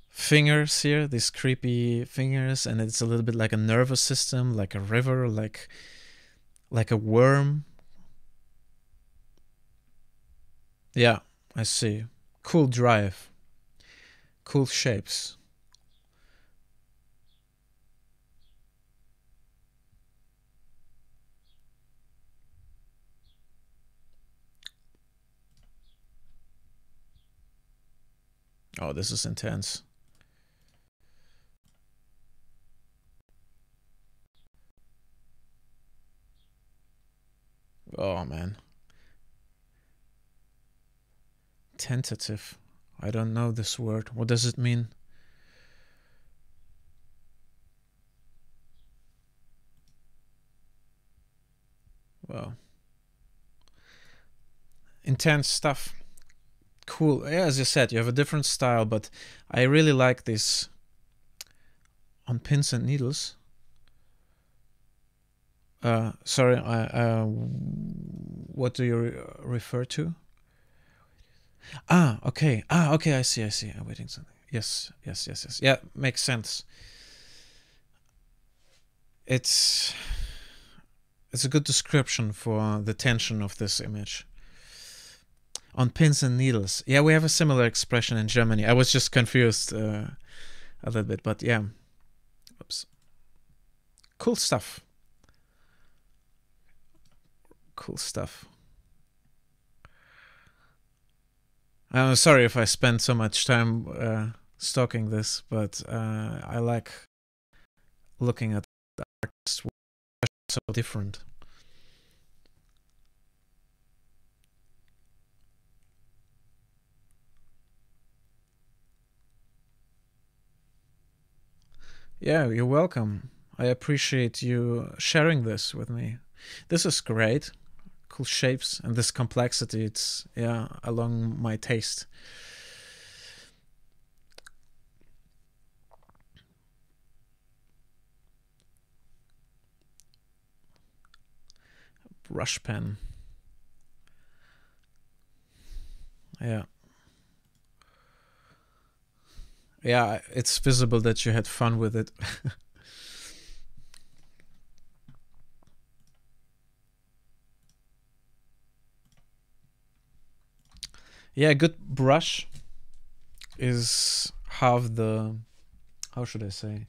[SPEAKER 1] fingers here, these creepy fingers, and it's a little bit like a nervous system, like a river, like a worm. Yeah, I see. Cool drive. Cool shapes. Oh, this is intense. Oh, man. Tentative. I don't know this word. What does it mean? Well, intense stuff. Cool. Yeah, as you said, you have a different style, but I really like this on pins and needles. Sorry, what do you refer to? Okay. Okay, I see. I'm waiting something. Yes. Yeah, makes sense. It's a good description for the tension of this image. On pins and needles. Yeah, we have a similar expression in Germany. I was just confused a little bit, but yeah. Oops. Cool stuff. Cool stuff. I'm sorry if I spent so much time stalking this, but I like looking at the artists so different. Yeah, you're welcome. I appreciate you sharing this with me. This is great. Cool shapes and this complexity. It's, yeah, along my taste. Brush pen. Yeah. Yeah, it's visible that you had fun with it. Yeah, a good brush is half the, how should I say?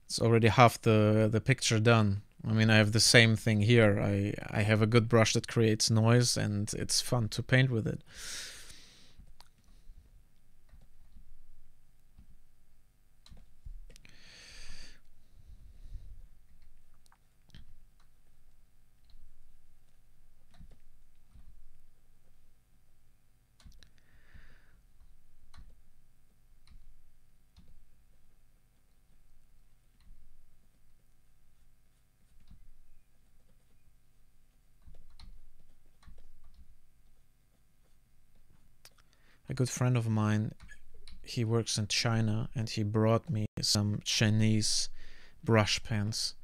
[SPEAKER 1] It's already half the picture done. I mean, I have the same thing here. I have a good brush that creates noise, and it's fun to paint with it. A good friend of mine, he works in China, and he brought me some Chinese brush pens,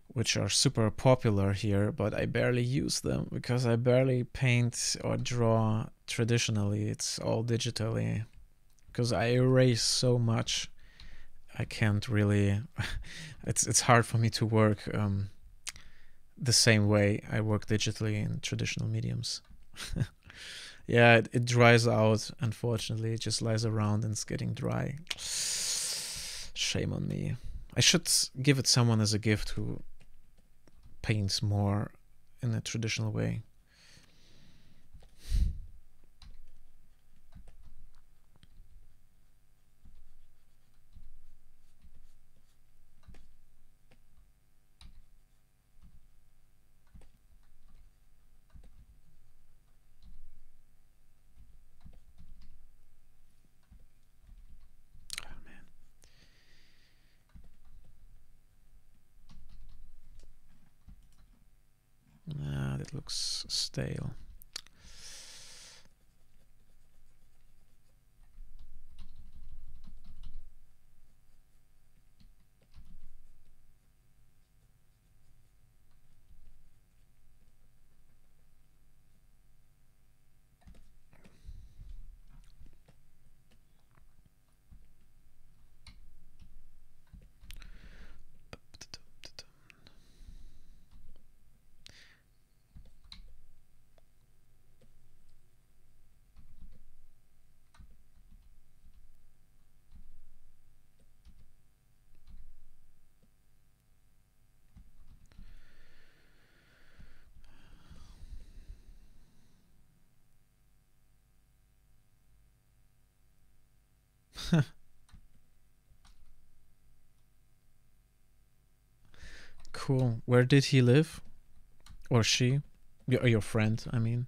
[SPEAKER 1] which are super popular here, but I barely use them because I barely paint or draw traditionally. It's all digitally because I erase so much. I can't really. It's hard for me to work the same way I work digitally in traditional mediums. Yeah, it dries out, unfortunately. It just lies around and it's getting dry. Shame on me. I should give it someone as a gift who paints more in a traditional way. Ah, that looks stale. Cool. Where did he live? Or she? Your friend, I mean.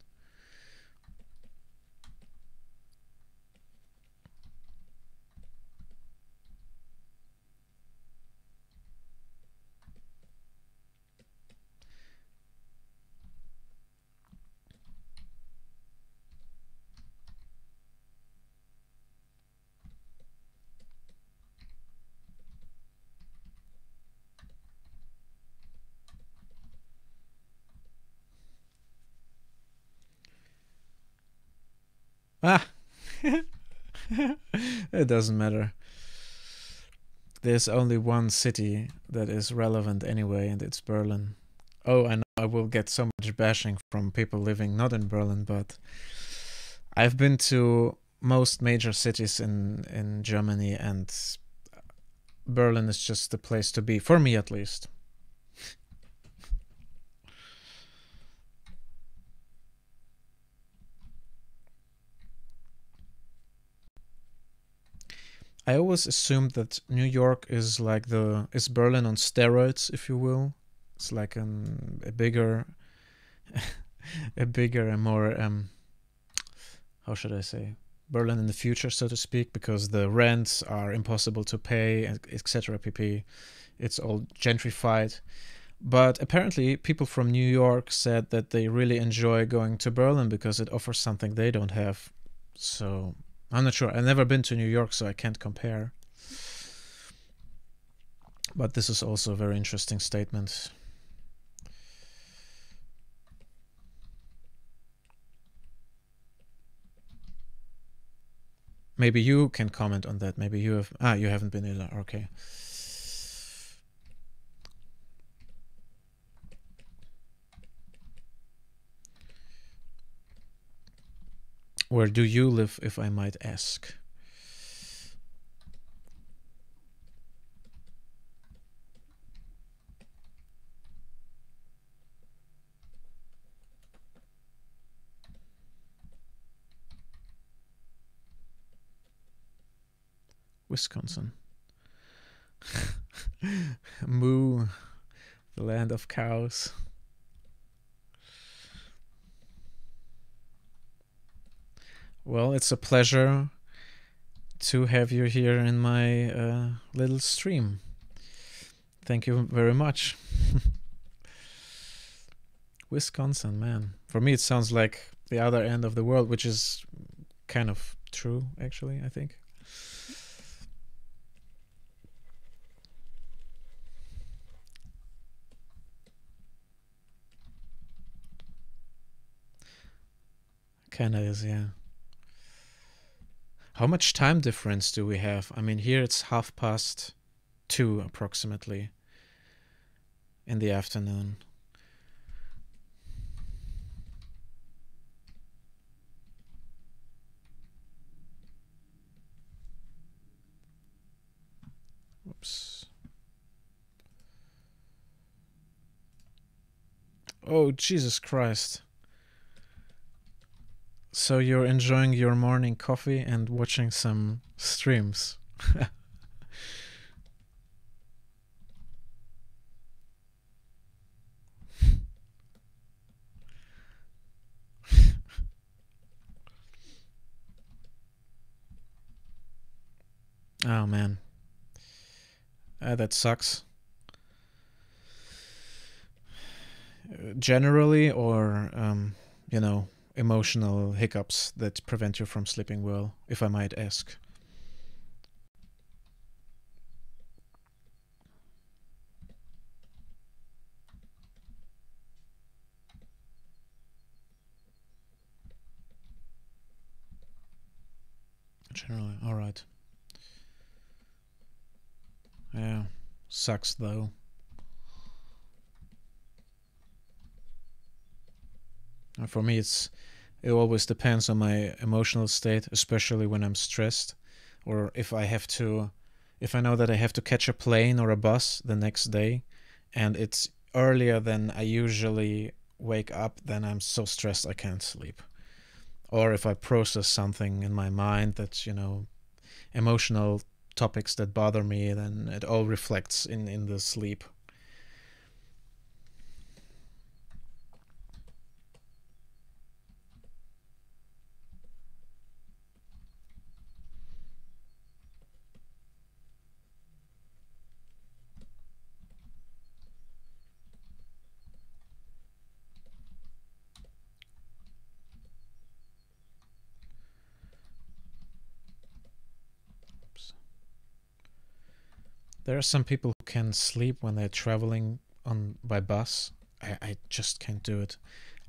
[SPEAKER 1] Ah! It doesn't matter. There's only one city that is relevant anyway, and it's Berlin. Oh, I know I will get so much bashing from people living not in Berlin, but I've been to most major cities in Germany, and Berlin is just the place to be, for me at least. I always assumed that New York is like is Berlin on steroids, if you will. It's like a bigger, a bigger and more how should I say, Berlin in the future, so to speak, because the rents are impossible to pay, etc. pp. It's all gentrified. But apparently, people from New York said that they really enjoy going to Berlin because it offers something they don't have. So I'm not sure. I've never been to New York, so I can't compare. But this is also a very interesting statement. Maybe you can comment on that. Maybe you have. Ah, you haven't been either. Okay. Where do you live, if I might ask? Wisconsin. Moo, the land of cows. Well, it's a pleasure to have you here in my little stream. Thank you very much. Wisconsin, man. For me, it sounds like the other end of the world, which is kind of true, actually, I think. Kinda is, yeah. How much time difference do we have? I mean, here it's 2:30 approximately in the afternoon. Whoops. Oh, Jesus Christ. So you're enjoying your morning coffee and watching some streams. Oh man. That sucks. Generally, or, emotional hiccups that prevent you from sleeping well, if I might ask. Generally, alright. Yeah, sucks though. For me, it always depends on my emotional state, especially when I'm stressed, or if I know that I have to catch a plane or a bus the next day, and it's earlier than I usually wake up, then I'm so stressed I can't sleep. Or if I process something in my mind that's, emotional topics that bother me, then it all reflects in the sleep. There are some people who can sleep when they're traveling on by bus. I just can't do it.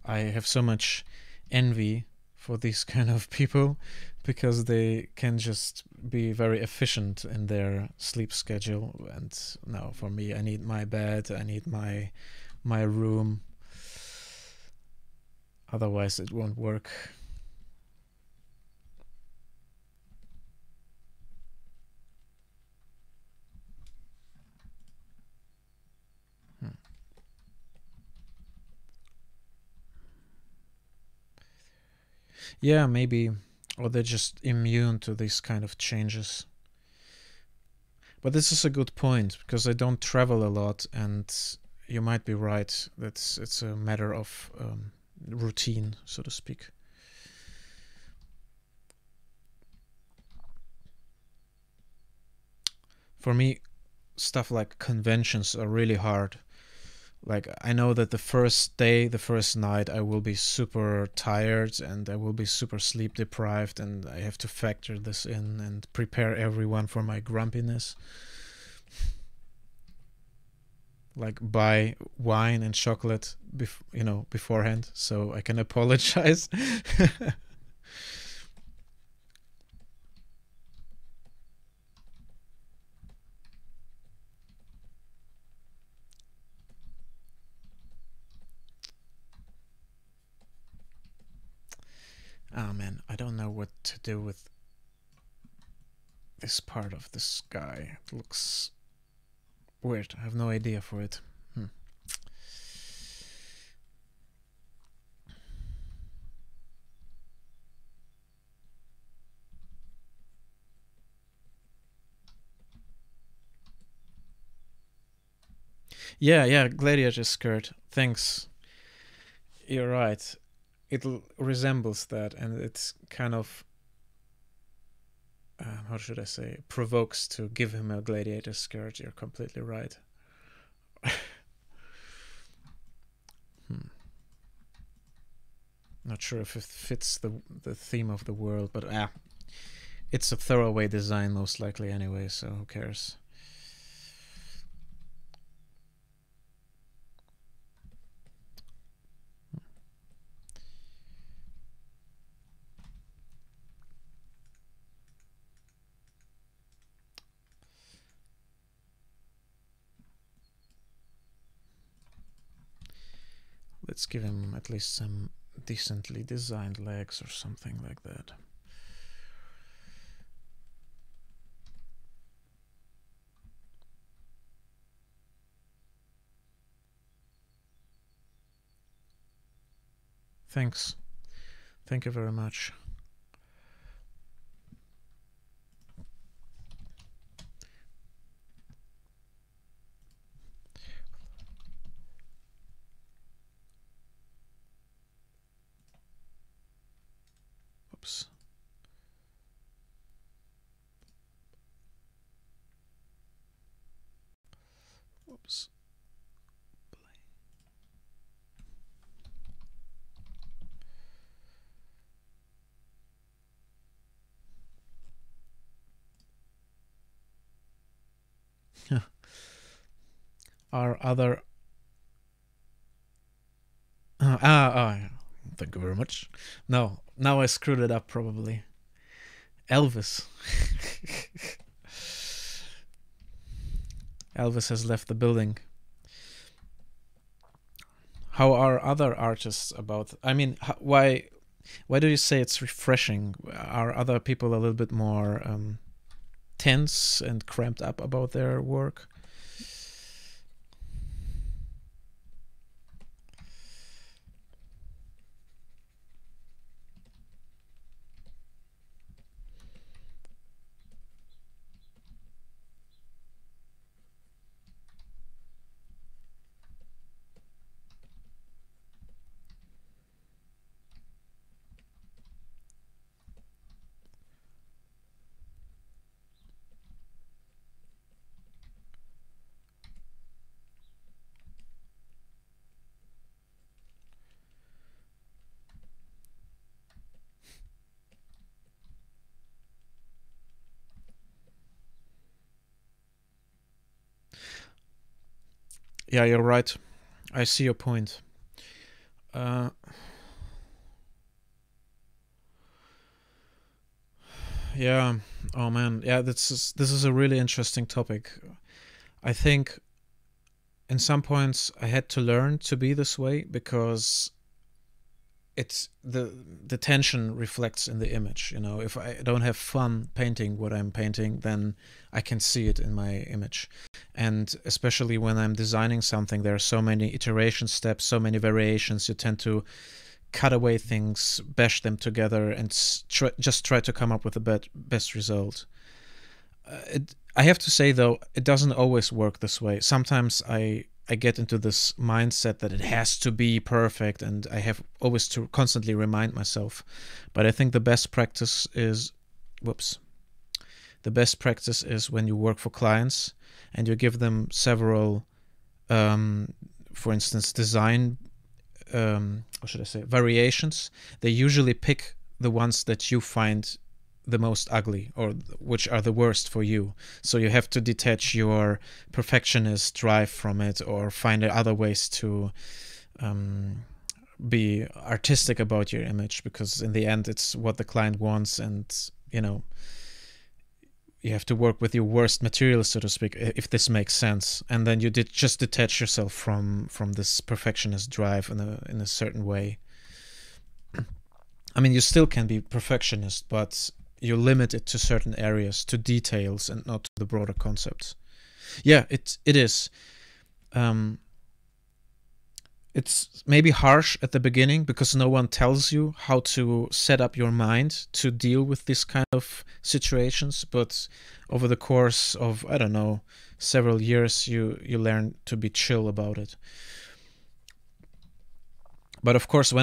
[SPEAKER 1] I have so much envy for these kind of people because they can just be very efficient in their sleep schedule. And no, for me, I need my bed, I need my room. Otherwise, it won't work. Yeah, maybe, or they're just immune to these kind of changes. But this is a good point because I don't travel a lot, and you might be right. It's a matter of routine, so to speak. For me, stuff like conventions are really hard. Like, I know that the first day, the first night, I will be super tired and I will be super sleep deprived, and I have to factor this in and prepare everyone for my grumpiness. Like, buy wine and chocolate, beforehand, so I can apologize. Ah, man, I don't know what to do with this part of the sky. It looks weird. I have no idea for it. Yeah, gladiator skirt. Thanks. You're right. Resembles that, and it's kind of how should I say, provokes to give him a gladiator skirt. You're completely right. Hmm. Not sure if it fits the theme of the world, but it's a throwaway design most likely anyway, so who cares? Let's give him at least some decently designed legs or something like that. Thanks. Thank you very much. Oops. Oops. Our other yeah. Thank you very much. No, now I screwed it up probably. Elvis. Elvis has left the building. How are other artists about? I mean, why do you say it's refreshing? Are other people a little bit more tense and cramped up about their work? Yeah, you're right. I see your point. Yeah. Oh man. Yeah. This is a really interesting topic. I think in some points I had to learn to be this way because it's the tension reflects in the image. You know, if I don't have fun painting what I'm painting, then I can see it in my image. And especially when I'm designing something, there are so many iteration steps, so many variations. You tend to cut away things, bash them together, and just try to come up with the best result. I have to say though, it doesn't always work this way. Sometimes I get into this mindset that it has to be perfect, and I have always to constantly remind myself. But I think the best practice is, the best practice is when you work for clients and you give them several, for instance, design, what should I say, variations. They usually pick the ones that you find the most ugly or which are the worst for you. So you have to detach your perfectionist drive from it or find other ways to be artistic about your image, because in the end it's what the client wants, and you know, you have to work with your worst materials, so to speak, if this makes sense. And then you just detach yourself from this perfectionist drive in a certain way. I mean, you still can be perfectionist, but you limit it to certain areas, to details, and not to the broader concepts. Yeah, it is. it's maybe harsh at the beginning because no one tells you how to set up your mind to deal with this kind of situations. But over the course of, I don't know, several years, you learn to be chill about it. But of course,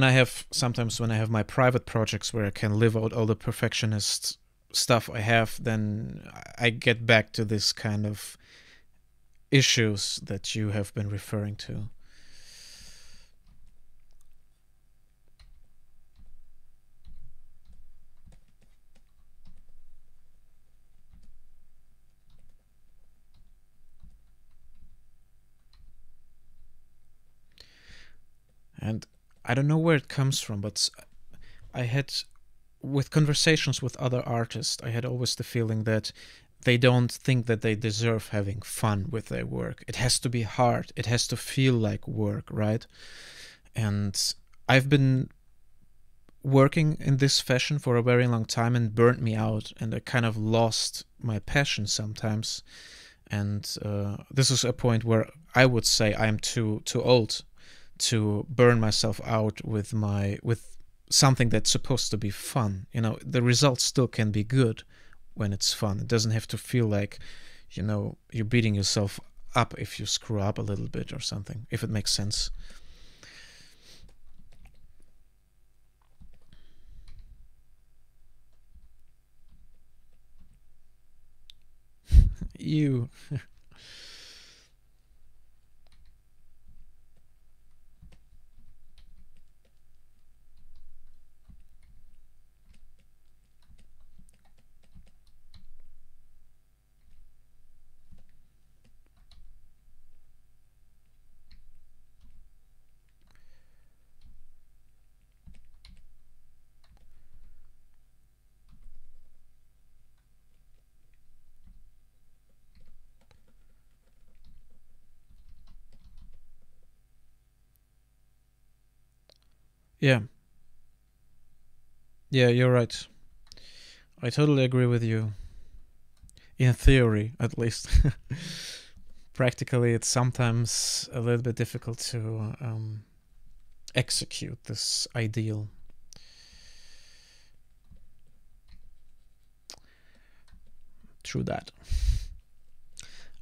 [SPEAKER 1] sometimes when I have my private projects where I can live out all the perfectionist stuff I have, then I get back to this kind of issues that you have been referring to. And I don't know where it comes from, but I had, with conversations with other artists, I had always the feeling that they don't think that they deserve having fun with their work. It has to be hard. It has to feel like work, right? And I've been working in this fashion for a very long time and burnt me out, and I kind of lost my passion sometimes. And this is a point where I would say I'm too old to burn myself out with something that's supposed to be fun. The results still can be good when it's fun. It doesn't have to feel like, you're beating yourself up if you screw up a little bit or something, if it makes sense. You. Yeah. Yeah, you're right. I totally agree with you. In theory, at least. Practically, it's sometimes a little bit difficult to execute this ideal. True that.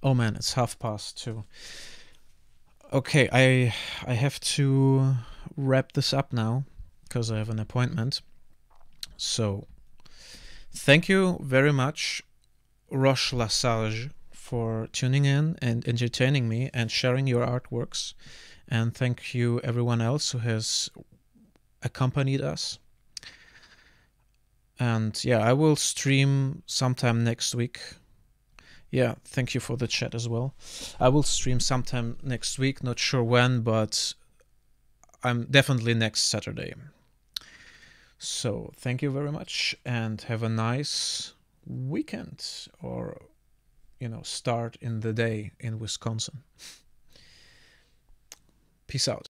[SPEAKER 1] Oh man, it's 2:30. Okay, I have to wrap this up now because I have an appointment. So, thank you very much, Roche Lassage, for tuning in and entertaining me and sharing your artworks. And thank you everyone else who has accompanied us. And yeah, I will stream sometime next week. Yeah, thank you for the chat as well. I will stream sometime next week, not sure when, but I'm definitely next Saturday. So thank you very much and have a nice weekend, or start in the day in Wisconsin. Peace out.